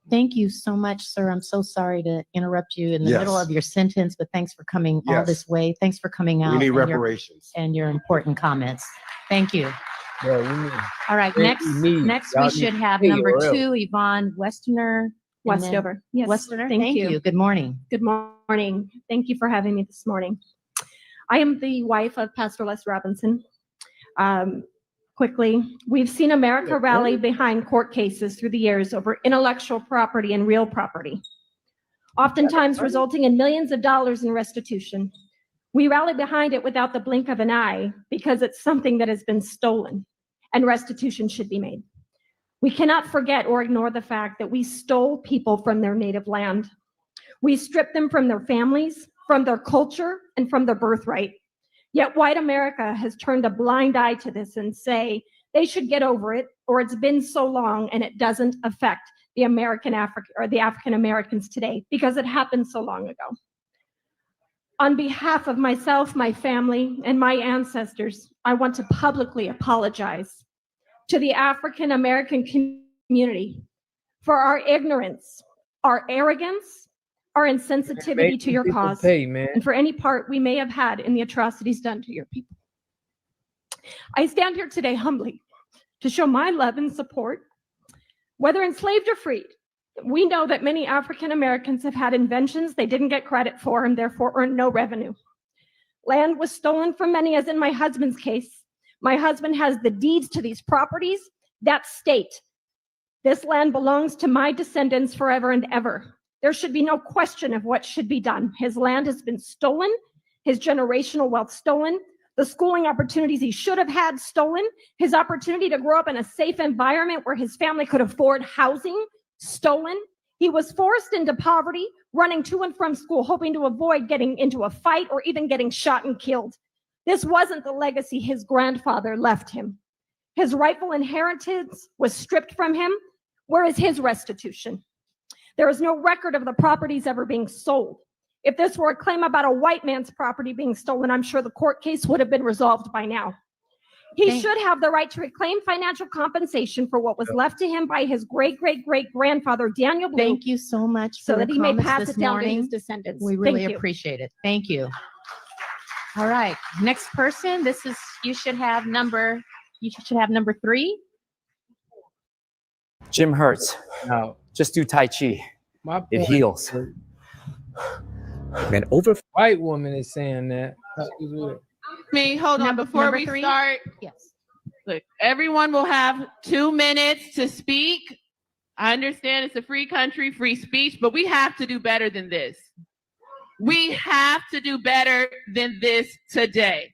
Thank you so much, sir. I'm so sorry to interrupt you in the middle of your sentence, but thanks for coming all this way. Thanks for coming out. We need reparations. And your important comments. Thank you. Yeah, we need. All right, next we should have number 2, Yvonne Westerner. Westover. Yes. Westerner, Thank you. Good morning. Good morning. Thank you for having me this morning. I am the wife of Pastor Les Robinson. Quickly, we've seen America rally behind court cases through the years over intellectual property and real property, oftentimes resulting in millions of dollars in restitution. We rally behind it without the blink of an eye because it's something that has been stolen and restitution should be made. We cannot forget or ignore the fact that we stole people from their native land. We stripped them from their families, from their culture, and from their birthright. Yet white America has turned a blind eye to this and say they should get over it, or it's been so long and it doesn't affect the African Americans today because it happened so long ago. On behalf of myself, my family, and my ancestors, I want to publicly apologize to the African American community for our ignorance, our arrogance, our insensitivity to your cause, and for any part we may have had in the atrocities done to your people. I stand here today humbly to show my love and support, whether enslaved or freed. We know that many African Americans have had inventions they didn't get credit for and therefore earned no revenue. Land was stolen from many, as in my husband's case. My husband has the deeds to these properties that state this land belongs to my descendants forever and ever. There should be no question of what should be done. His land has been stolen, his generational wealth stolen, the schooling opportunities he should have had stolen, his opportunity to grow up in a safe environment where his family could afford housing stolen. He was forced into poverty, running to and from school, hoping to avoid getting into a fight or even getting shot and killed. This wasn't the legacy his grandfather left him. His rightful inheritance was stripped from him. Where is his restitution? There is no record of the properties ever being sold. If this were a claim about a white man's property being stolen, I'm sure the court case would have been resolved by now. He should have the right to reclaim financial compensation for what was left to him by his great-great-great-grandfather, Daniel Blue. Thank you so much so for that the he may comments pass this it down morning. to his descendants. We really Thank you. appreciate it. Thank you. All right, next person. You should have number 3. Jim Hurts. No. Just do Tai Chi. It heals. Man, white woman is saying that. Hold on, before we start. Yes. Look, everyone will have 2 minutes to speak. I understand it's a free country, free speech, but we have to do better than this. We have to do better than this today.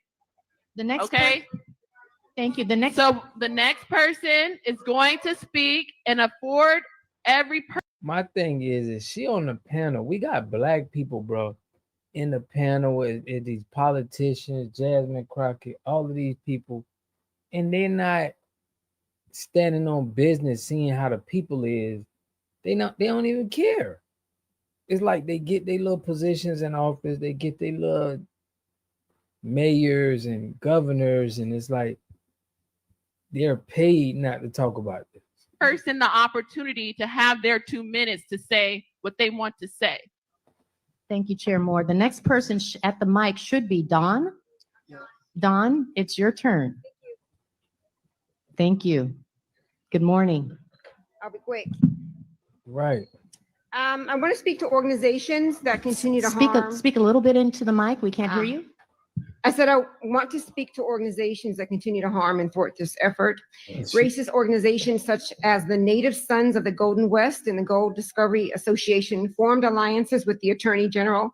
The next okay? Thank you. So the next person is going to speak and afford every person. My thing is she on the panel? We got black people, bro, in the panel with these politicians, Jasmine Crockett, all of these people, and they're not standing on business, seeing how the people is. They don't even care. It's like they get their little positions in office, they get their little mayors and governors, and it's like they're paid not to talk about this. Person the opportunity to have their 2 minutes to say what they want to say. Thank you, Chair Moore. The next person at the mic should be Dawn. Dawn, it's your turn. Thank you. Good morning. I'll be quick. Right. I want to speak to organizations that continue to harm. Speak a little bit into the mic. We can't hear you. I said I want to speak to organizations that continue to harm and thwart this effort. Racist organizations such as the Native Sons of the Golden West and the Gold Discovery Association formed alliances with the Attorney General,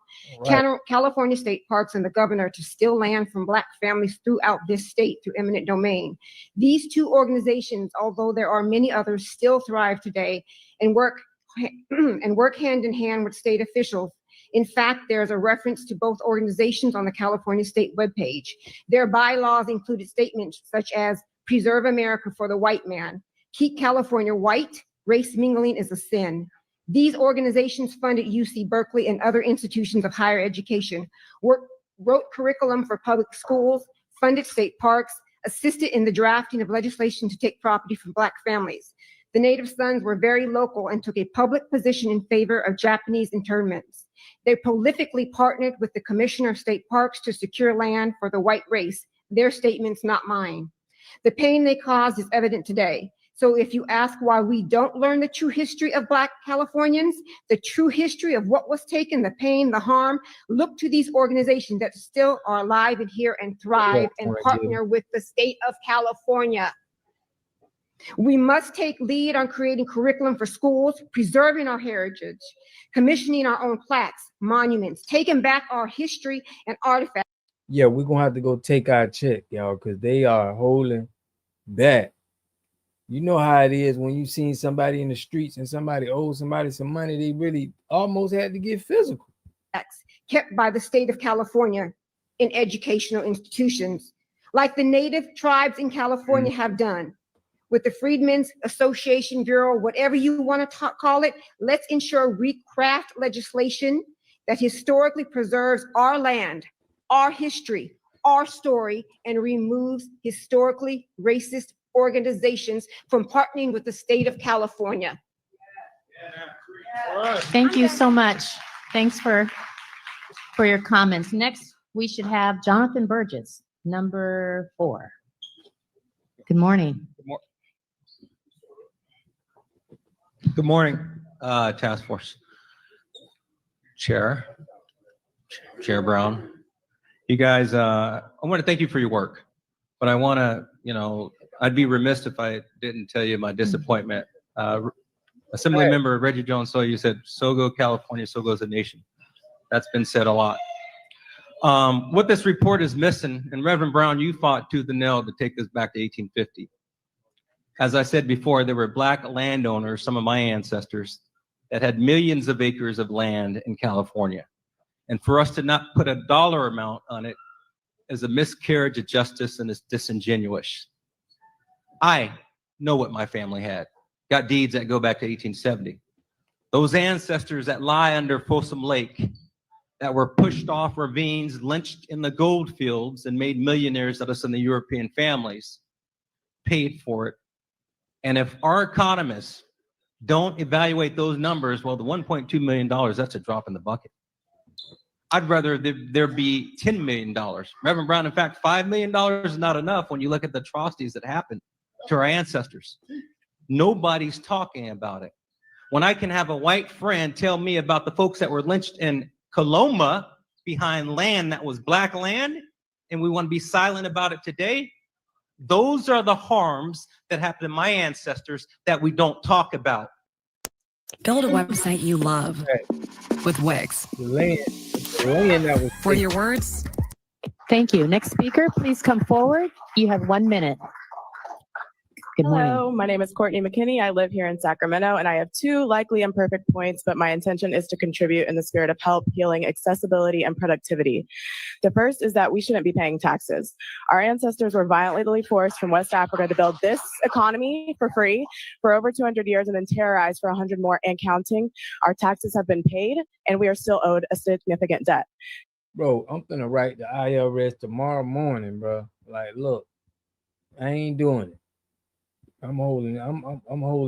California State Parks, and the governor to steal land from Black families throughout this state through eminent domain. These two organizations, although there are many others, still thrive today and work hand in hand with state officials. In fact, there's a reference to both organizations on the California State webpage. Their bylaws included statements such as preserve America for the white man, keep California white, race mingling is a sin. These organizations funded UC Berkeley and other institutions of higher education, wrote curriculum for public schools, funded state parks, assisted in the drafting of legislation to take property from Black families. The Native Sons were very local and took a public position in favor of Japanese internments. They prolifically partnered with the Commissioner of State Parks to secure land for the white race. Their statements, not mine. The pain they caused is evident today. So if you ask why we don't learn the true history of Black Californians, the true history of what was taken, the pain, the harm, look to these organizations that still are alive and here and thrive and partner with the state of California. We must take lead on creating curriculum for schools, preserving our heritage, commissioning our own plaques, monuments, taking back our history and artifacts. Yeah, we're gonna have to go take our check, y'all, because they are holding back. You know how it is when you seen somebody in the streets and somebody owes somebody some money, they really almost had to get physical. Kept by the state of California in educational institutions, like the Native tribes in California have done. With the Freedmen's Association Bureau, whatever you want to call it, let's ensure we craft legislation that historically preserves our land, our history, our story, and removes historically racist organizations from partnering with the state of California. Thank you so much. Thanks for your comments. Next, we should have Jonathan Burgess, number 4. Good morning. Good morning, Task Force Chair Brown. You guys, I want to thank you for your work, but I want to, I'd be remiss if I didn't tell you my disappointment. Assembly member Reggie Jones, so you said, so go California, so goes the nation. That's been said a lot. What this report is missing, and Reverend Brown, you fought tooth and nail to take this back to 1850. As I said before, there were Black landowners, some of my ancestors, that had millions of acres of land in California. And for us to not put a dollar amount on it is a miscarriage of justice and it's disingenuous. I know what my family had. Got deeds that go back to 1870. Those ancestors that lie under Folsom Lake, that were pushed off ravines, lynched in the gold fields, and made millionaires out of some of the European families, paid for it. And if our economists don't evaluate those numbers, well, the $1.2 million, that's a drop in the bucket. I'd rather there be $10 million. Reverend Brown, in fact, $5 million is not enough when you look at the atrocities that happened to our ancestors. Nobody's talking about it. When I can have a white friend tell me about the folks that were lynched in Coloma behind land that was Black land, and we want to be silent about it today, those are the harms that happened to my ancestors that we don't talk about. Build a website you love with Wix. The land that was for your words Thank you. Next speaker, please come forward. You have 1 minute. Good morning. Hello, my name is Courtney McKinney. I live here in Sacramento, and I have two likely imperfect points, but my intention is to contribute in the spirit of help, healing, accessibility, and productivity. The first is that we shouldn't be paying taxes. Our ancestors were violently forced from West Africa to build this economy for free for over 200 years and then terrorized for 100 more and counting. Our taxes have been paid, and we are still owed a significant debt. Bro, I'm gonna write the IRS tomorrow morning, bro. Like, look, I ain't doing it. I'm holding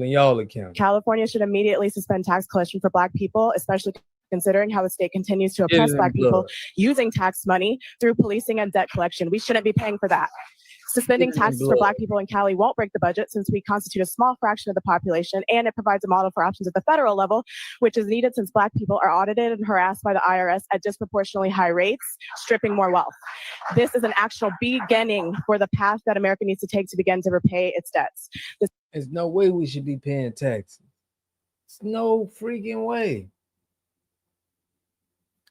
y'all accountable. California should immediately suspend tax collection for Black people, especially considering how the state continues to Get it oppress in Black people blood. using tax money through policing and debt collection. We shouldn't be paying for that. Suspending Get it in taxes for blood. Black people in Cali won't break the budget since we constitute a small fraction of the population, and it provides a model for options at the federal level, which is needed since Black people are audited and harassed by the IRS at disproportionately high rates, stripping more wealth. This is an actual beginning for the path that America needs to take to begin to repay its debts. There's no way we should be paying taxes. It's no freaking way.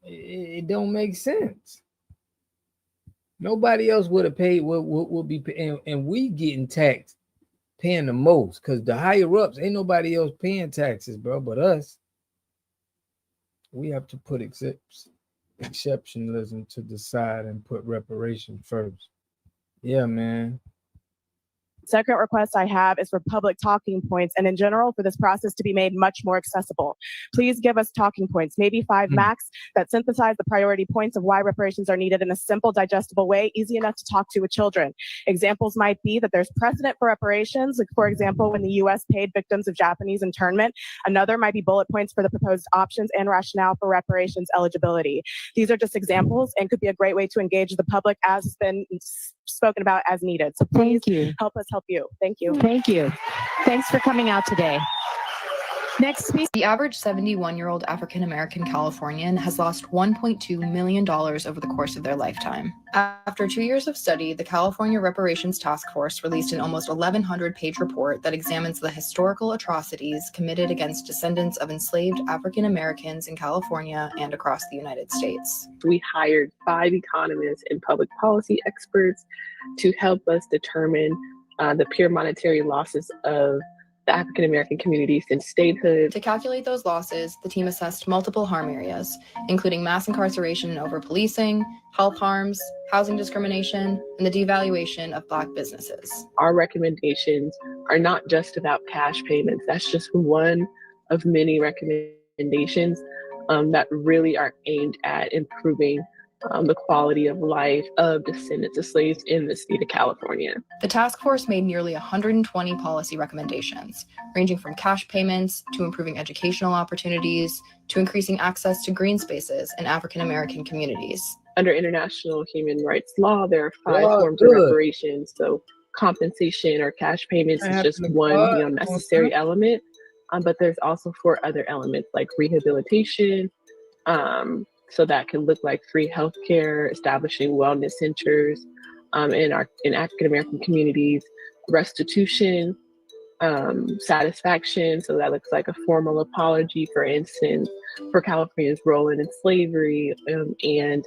It don't make sense. Nobody else would have paid what would be paying, and we getting taxed, paying the most, because the higher ups ain't nobody else paying taxes, bro, but us. We have to put exceptionalism to the side and put reparation first. Yeah, man. Second request I have is for public talking points and in general for this process to be made much more accessible. Please give us talking points, maybe 5 max, that synthesize the priority points of why reparations are needed in a simple, digestible way, easy enough to talk to with children. Examples might be that there's precedent for reparations, like for example, when the U.S. paid victims of Japanese internment. Another might be bullet points for the proposed options and rationale for reparations eligibility. These are just examples and could be a great way to engage the public as has been spoken about as needed. So please help us help you. Thank you. Thank you. Thanks for coming out today. Next speaker. The average 71-year-old African-American Californian has lost $1.2 million over the course of their lifetime. After 2 years of study, the California Reparations Task Force released an almost 1,100-page report that examines the historical atrocities committed against descendants of enslaved African-Americans in California and across the United States. We hired 5 economists and public policy experts to help us determine the pure monetary losses of the African-American communities in statehood. To calculate those losses, the team assessed multiple harm areas, including mass incarceration and over-policing, health harms, housing discrimination, and the devaluation of Black businesses. Our recommendations are not just about cash payments. That's just one of many recommendations that really are aimed at improving the quality of life of descendants of slaves in the state of California. The task force made nearly 120 policy recommendations, ranging from cash payments to improving educational opportunities to increasing access to green spaces in African-American communities. Under international human rights law, there are 5 forms of reparations. So compensation or cash payments is just one necessary element, but there's also 4 other elements like rehabilitation, so that can look like free healthcare, establishing wellness centers in African-American communities, restitution, satisfaction. So that looks like a formal apology, for instance, for California's role in slavery and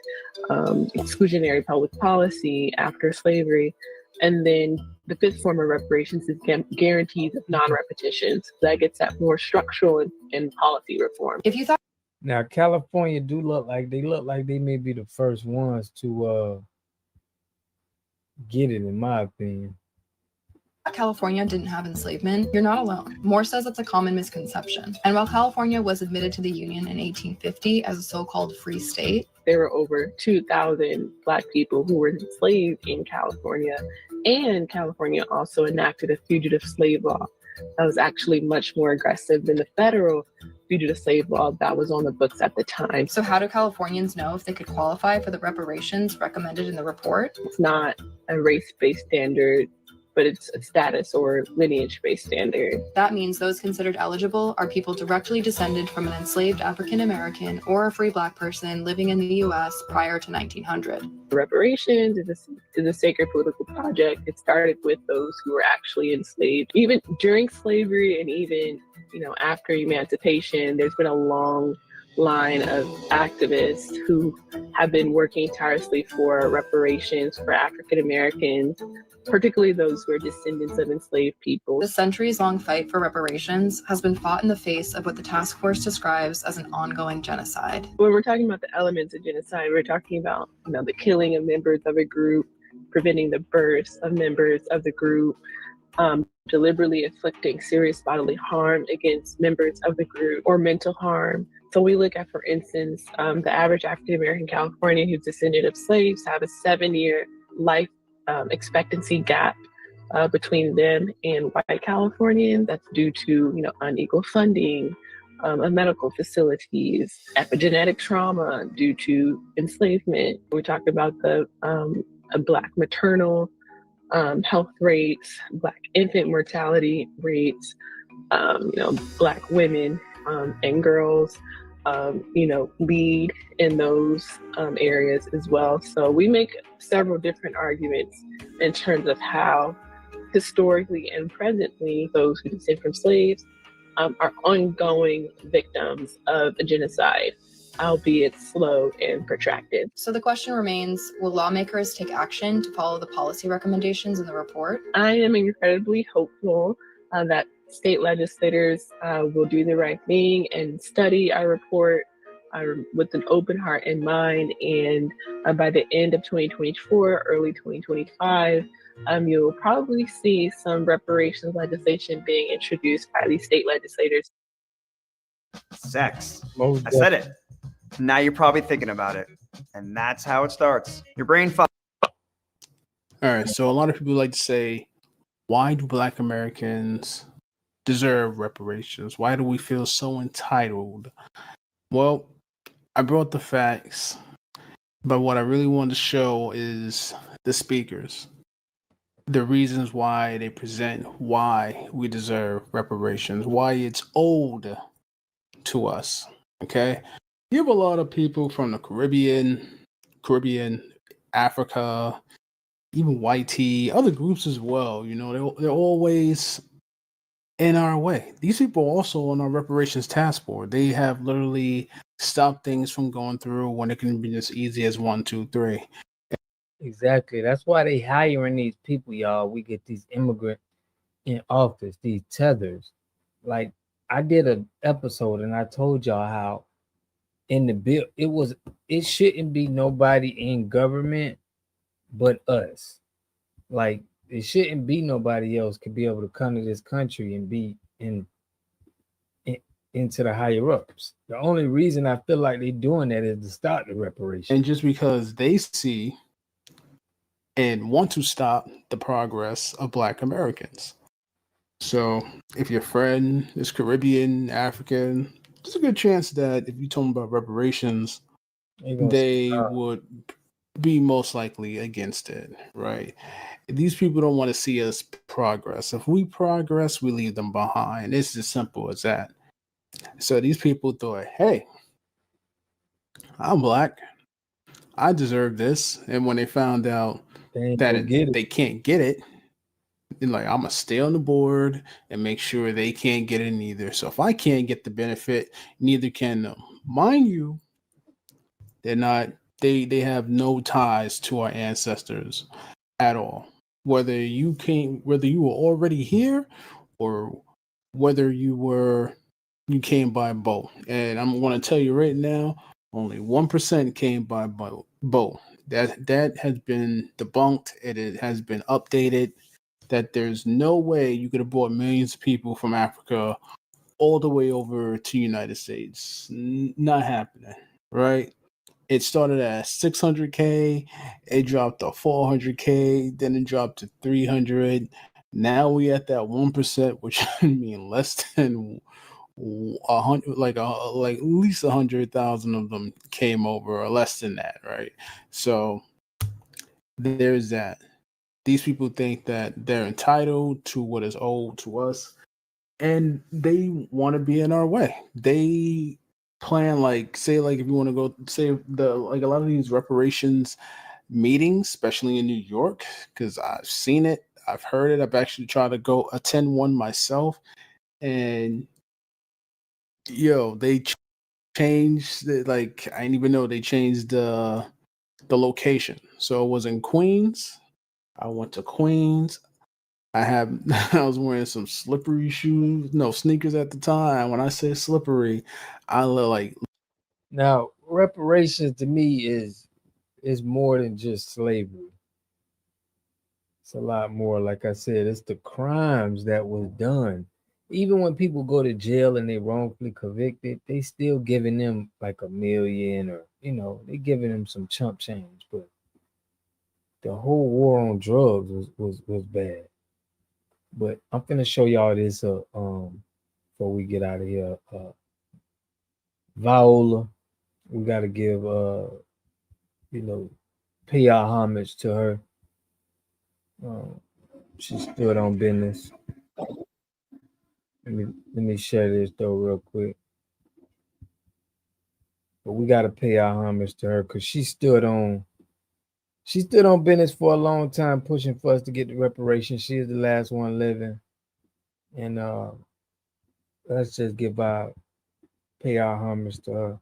exclusionary public policy after slavery. And then the 5th form of reparations is guarantees of non-repetition. So that gets at more structural and policy reform. If you thought Now, California look like they may be the first ones to get it, in my opinion. California didn't have enslavement, you're not alone. Moore says it's a common misconception. And while California was admitted to the Union in 1850 as a so-called free state, there were over 2,000 Black people who were enslaved in California, and California also enacted a fugitive slave law that was actually much more aggressive than the federal fugitive slave law that was on the books at the time. So how do Californians know if they could qualify for the reparations recommended in the report? It's not a race-based standard, but it's a status or lineage-based standard. That means those considered eligible are people directly descended from an enslaved African-American or a free Black person living in the U.S. prior to 1900. Reparations is a sacred political project. It started with those who were actually enslaved. Even during slavery and even after emancipation, there's been a long line of activists who have been working tirelessly for reparations for African Americans, particularly those who are descendants of enslaved people. The centuries-long fight for reparations has been fought in the face of what the task force describes as an ongoing genocide. When we're talking about the elements of genocide, we're talking about, the killing of members of a group, preventing the birth of members of the group, deliberately inflicting serious bodily harm against members of the group, or mental harm. So we look at, for instance, the average African-American Californian who's descended of slaves have a 7-year life expectancy gap between them and white Californians. That's due to, unequal funding of medical facilities, epigenetic trauma due to enslavement. We talked about the Black maternal health rates, Black infant mortality rates, Black women and girls, lead in those areas as well. So we make several different arguments in terms of how historically and presently those who descend from slaves are ongoing victims of a genocide, albeit slow and protracted. So the question remains, will lawmakers take action to follow the policy recommendations in the report? I am incredibly hopeful that state legislators will do the right thing and study our report with an open heart and mind. And by the end of 2024, early 2025, you'll probably see some reparations legislation being introduced by these state legislators. Sex. I said it. Now you're probably thinking about it. And that's how it starts. Your brain fog. All right. So a lot of people like to say, why do Black Americans deserve reparations? Why do we feel so entitled? Well, I brought the facts, but what I really want to show is the speakers, the reasons why they present why we deserve reparations, why it's owed to us. Okay. You have a lot of people from the Caribbean, Africa, even YT, other groups as well. They're always in our way. These people are also on our reparations task force. They have literally stopped things from going through when it can be as easy as 1, 2, 3. Exactly. That's why they hiring these people, y'all. We get these immigrant in office, these tethers. Like, I did an episode and I told y'all how in the bill it shouldn't be nobody in government but us. Like, it shouldn't be nobody else could be able to come to this country and be into the higher ups. The only reason I feel like they're doing that is to start the reparations. And just because they see and want to stop the progress of Black Americans. So if your friend is Caribbean, African, there's a good chance that if you told them about reparations, they would be most likely against it, right? These people don't want to see us progress. If we progress, we leave them behind. It's as simple as that. So these people thought, hey, I'm Black. I deserve this. And when they found out that they can't get it, they're like, I'm going to stay on the board and make sure they can't get it either. So if I can't get the benefit, neither can them. Mind you, they have no ties to our ancestors at all. Whether you were already here or whether you came by boat. And I'm going to tell you right now, only 1% came by boat. That has been debunked. It has been updated that there's no way you could have brought millions of people from Africa all the way over to United States. Not happening, right? It started at 600K, it dropped to 400K, then it dropped to 300. Now we at that 1%, which would mean less than 100, like at least 100,000 of them came over, or less than that, right? So there's that. These people think that they're entitled to what is owed to us, and they want to be in our way. They plan, if you want to go, say a lot of these reparations meetings, especially in New York, because I've seen it, I've heard it, I've actually tried to go attend one myself, and they changed like I didn't even know they changed the location. So it was in Queens. I went to Queens. I was wearing some slippery shoes, no sneakers at the time. When I say slippery, I look like. Now, reparations to me is more than just slavery. It's a lot more. Like I said, it's the crimes that was done. Even when people go to jail and they wrongfully convicted, they still giving them like $1 million, or they giving them some chump change. But the whole war on drugs was bad. But I'm gonna show y'all this before we get out of here. Viola, we gotta give pay our homage to her. She stood on business. Let me share this though real quick. But we gotta pay our homage to her because she stood on business for a long time, pushing for us to get the reparations. She is the last one living. And let's just pay our homage to her.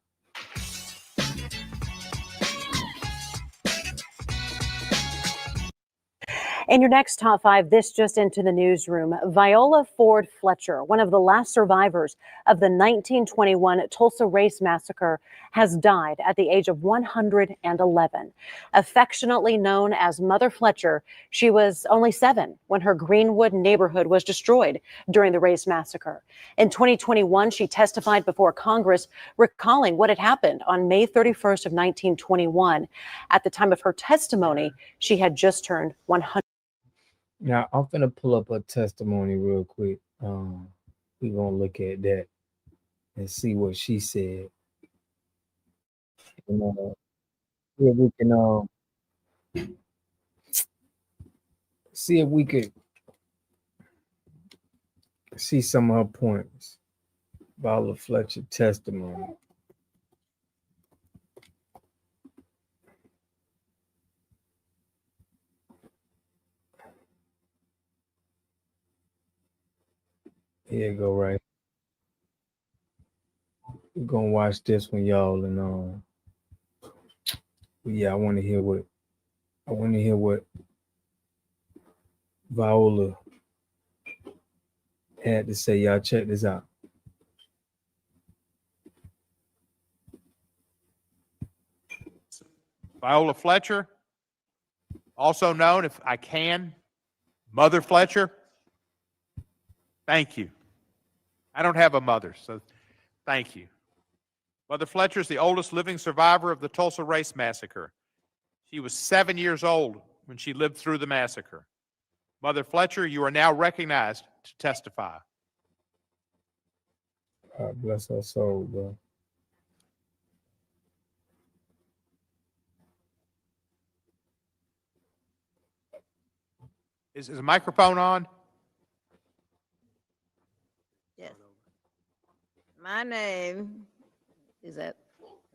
In your next top five, this just into the newsroom. Viola Ford Fletcher, one of the last survivors of the 1921 Tulsa Race Massacre, has died at the age of 111. Affectionately known as Mother Fletcher, she was only 7 when her Greenwood neighborhood was destroyed during the Race Massacre. In 2021, she testified before Congress, recalling what had happened on May 31st of 1921. At the time of her testimony, she had just turned 100. Now I'm gonna pull up her testimony real quick. We're gonna look at that and see what she said. And, see if we can see if we could see some of her points. Viola Fletcher testimony. Here you go, right. We're gonna watch this one, y'all, and yeah, I want to hear what Viola had to say. Y'all check this out. Viola Fletcher, also known, if I can, Mother Fletcher. Thank you. I don't have a mother, so thank you. Mother Fletcher is the oldest living survivor of the Tulsa Race Massacre. She was 7 years old when she lived through the massacre. Mother Fletcher, you are now recognized to testify. God bless her soul, bro. Is the microphone on? Yes. My name is that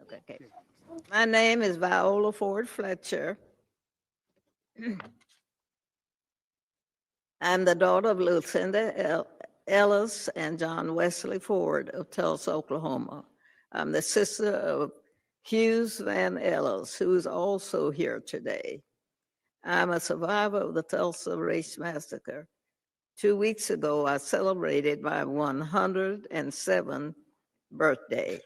okay. My name is Viola Ford Fletcher. I'm the daughter of Lucinda Ellis and John Wesley Ford of Tulsa, Oklahoma. I'm the sister of Hughes Van Ellis, who is also here today. I'm a survivor of the Tulsa Race Massacre. 2 weeks ago, I celebrated my 107th birthday.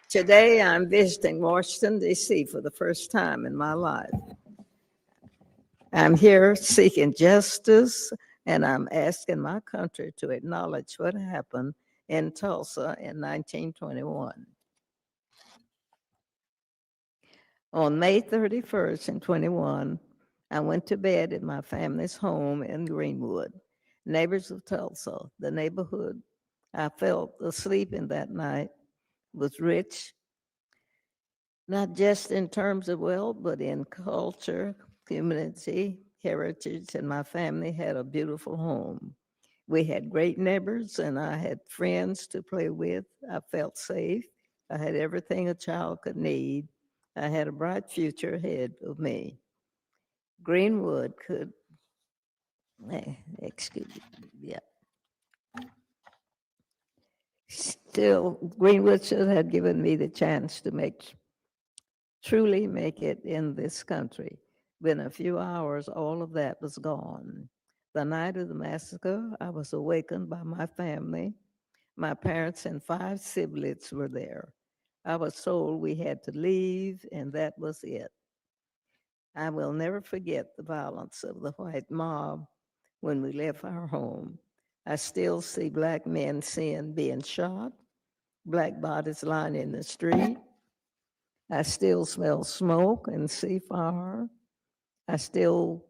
Today, I'm visiting Washington, D.C. for the first time in my life. I'm here seeking justice, and I'm asking my country to acknowledge what happened in Tulsa in 1921. On May 31st in 21, I went to bed at my family's home in Greenwood. Neighbors of Tulsa, the neighborhood I felt asleep in that night, was rich, not just in terms of wealth, but in culture, community, heritage, and my family had a beautiful home. We had great neighbors, and I had friends to play with. I felt safe. I had everything a child could need. I had a bright future ahead of me. Greenwood could Excuse me, yeah. Still, Greenwood should have given me the chance to truly make it in this country. Within a few hours, all of that was gone. The night of the massacre, I was awakened by my family. My parents and 5 siblings were there. I was told we had to leave, and that was it. I will never forget the violence of the white mob when we left our home. I still see Black men being shot, Black bodies lying in the street. I still smell smoke and see fire. I still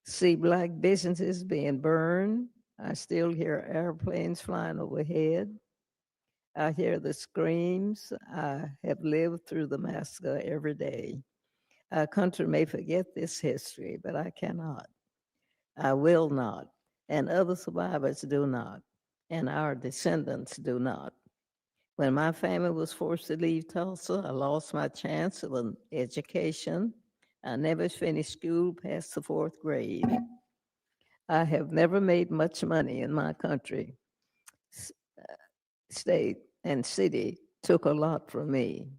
see Black businesses being burned. I still hear airplanes flying overhead. I hear the screams. I have lived through the massacre every day. Our country may forget this history, but I cannot. I will not, and other survivors do not, and our descendants do not. When my family was forced to leave Tulsa, I lost my chance of an education. I never finished school past the 4th grade. I have never made much money in my country. State and city took a lot from me.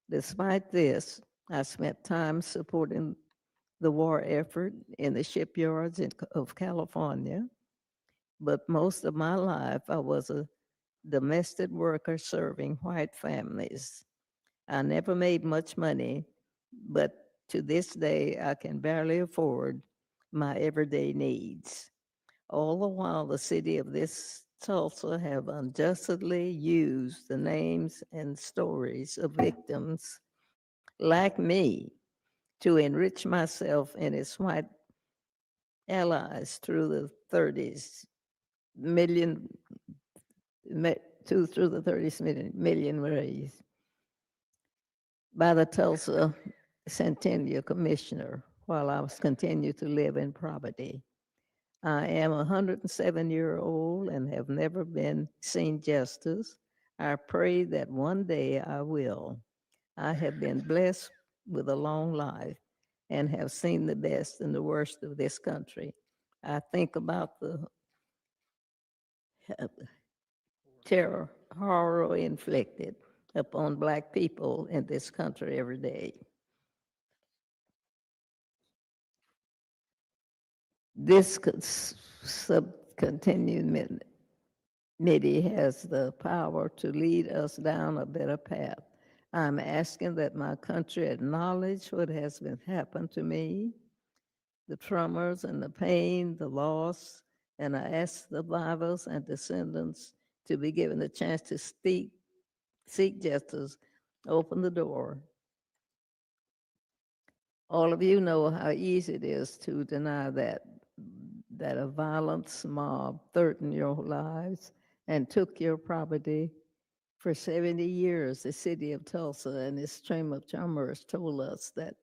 Despite this, I spent time supporting the war effort in the shipyards of California. But most of my life, I was a domestic worker serving white families. I never made much money, but to this day, I can barely afford my everyday needs. All the while, the city of this Tulsa have unjustly used the names and stories of victims like me to enrich myself and its white allies through the 30s million raised by the Tulsa Centennial Commissioner while I was continued to live in poverty. I am a 107-year-old and have never been seen justice. I pray that one day I will. I have been blessed with a long life and have seen the best and the worst of this country. I think about the terror, horror inflicted upon Black people in this country every day. This subcontinued committee has the power to lead us down a better path. I'm asking that my country acknowledge what has been happened to me, the traumas and the pain, the loss, and I ask survivors and descendants to be given the chance to seek justice, open the door. All of you know how easy it is to deny that a violent mob threatened your lives and took your property. For 70 years, the city of Tulsa and its stream of commerce told us that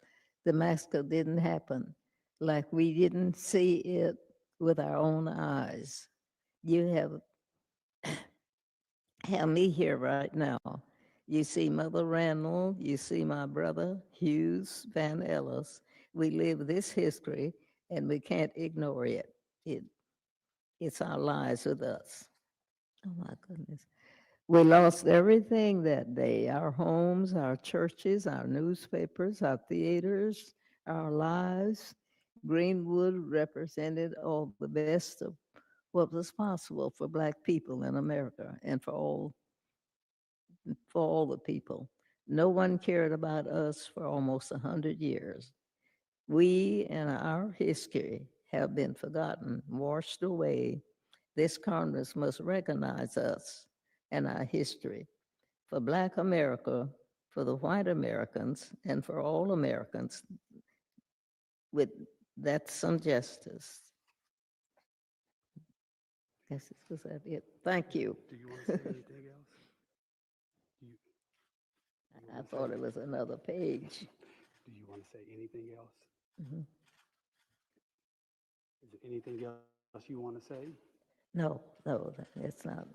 the massacre didn't happen, like we didn't see it with our own eyes. You have me here right now. You see Mother Randall, you see my brother Hughes Van Ellis. We live this history and we can't ignore it. It's our lives with us. Oh my goodness. We lost everything that day, our homes, our churches, our newspapers, our theaters, our lives. Greenwood represented all the best of what was possible for Black people in America and for all the people. No one cared about us for almost 100 years. We and our history have been forgotten, washed away. This Congress must recognize us and our history. For Black America, for the white Americans, and for all Americans, that's some justice. Guess was that it. Thank you. Do you want to say anything else? I thought it was another page. Do you want to say anything else? Mhm. Is there anything else you want to say? No, it's not.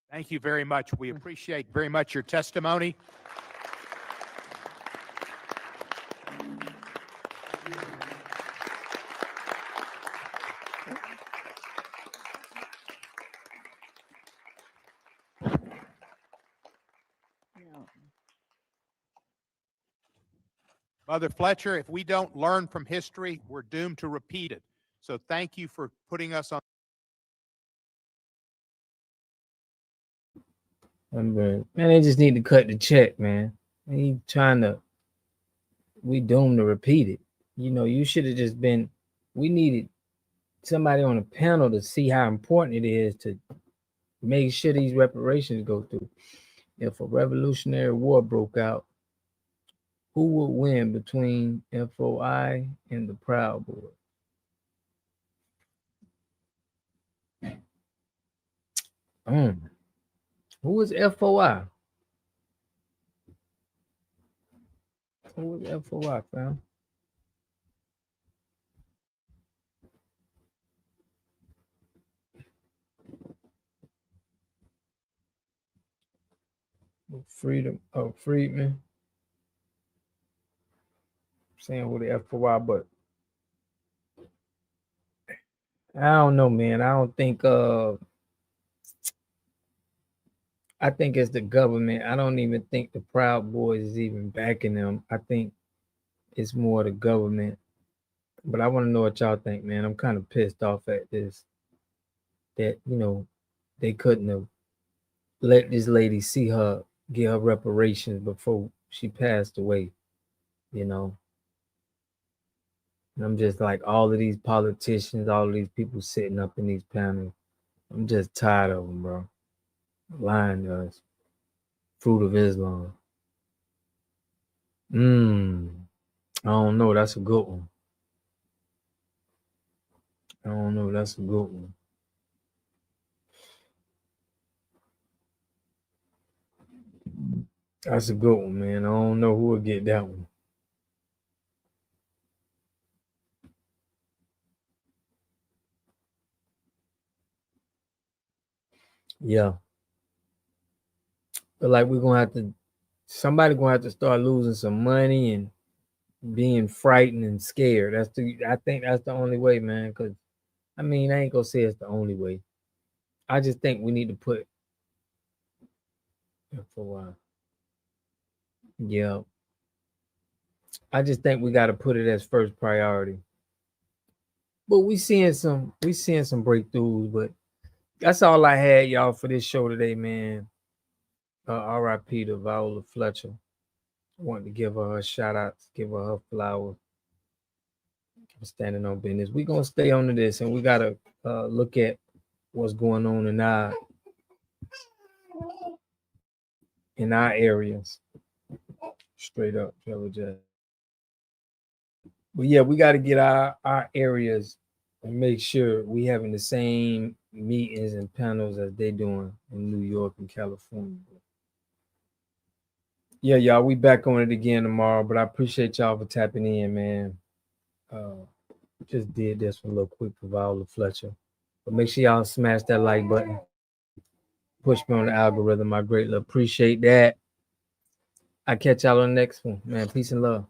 Thank you very much. We appreciate very much your testimony. Mother Fletcher, if we don't learn from history, we're doomed to repeat it. So thank you for putting us on. Man, they just need to cut the check, man. We doomed to repeat it. You know, you should have just been, we needed somebody on a panel to see how important it is to make sure these reparations go through. If a revolutionary war broke out, who would win between FOI and the Proud Board? Who is FOI? Who is FOI, fam? Freedman. Saying who the FOI, but I don't know, man. I don't think I think it's the government. I don't even think the Proud Boys is even backing them. I think it's more the government. But I want to know what y'all think, man. I'm kind of pissed off at this. That, you know, they couldn't have let this lady see her get her reparations before she passed away, you know. And I'm just like, all of these politicians, all of these people sitting up in these panels, I'm just tired of them, bro. Lying to us. Fruit of Islam. I don't know. That's a good one. I don't know. That's a good one. That's a good one, man. I don't know who will get that one. Yeah. But like somebody gonna have to start losing some money and being frightened and scared. I think that's the only way, man. Cause I mean, I ain't gonna say it's the only way. I just think we need to put for a while. Yeah. I just think we gotta put it as first priority. But we seeing some breakthroughs, but that's all I had, y'all, for this show today, man. R.I.P. to Viola Fletcher. I wanted to give her a shout out, give her flowers. I'm standing on business. We're gonna stay on to this, and we gotta look at what's going on in our areas. Straight up, Trevor J. But yeah, we got to get our areas and make sure we having the same meetings and panels as they doing in New York and California. Yeah, y'all, we back on it again tomorrow, but I appreciate y'all for tapping in, man. Just did this one a little quick for Viola Fletcher. But make sure y'all smash that like button. Push me on the algorithm. I greatly appreciate that. I catch y'all on the next one, man. Peace and love.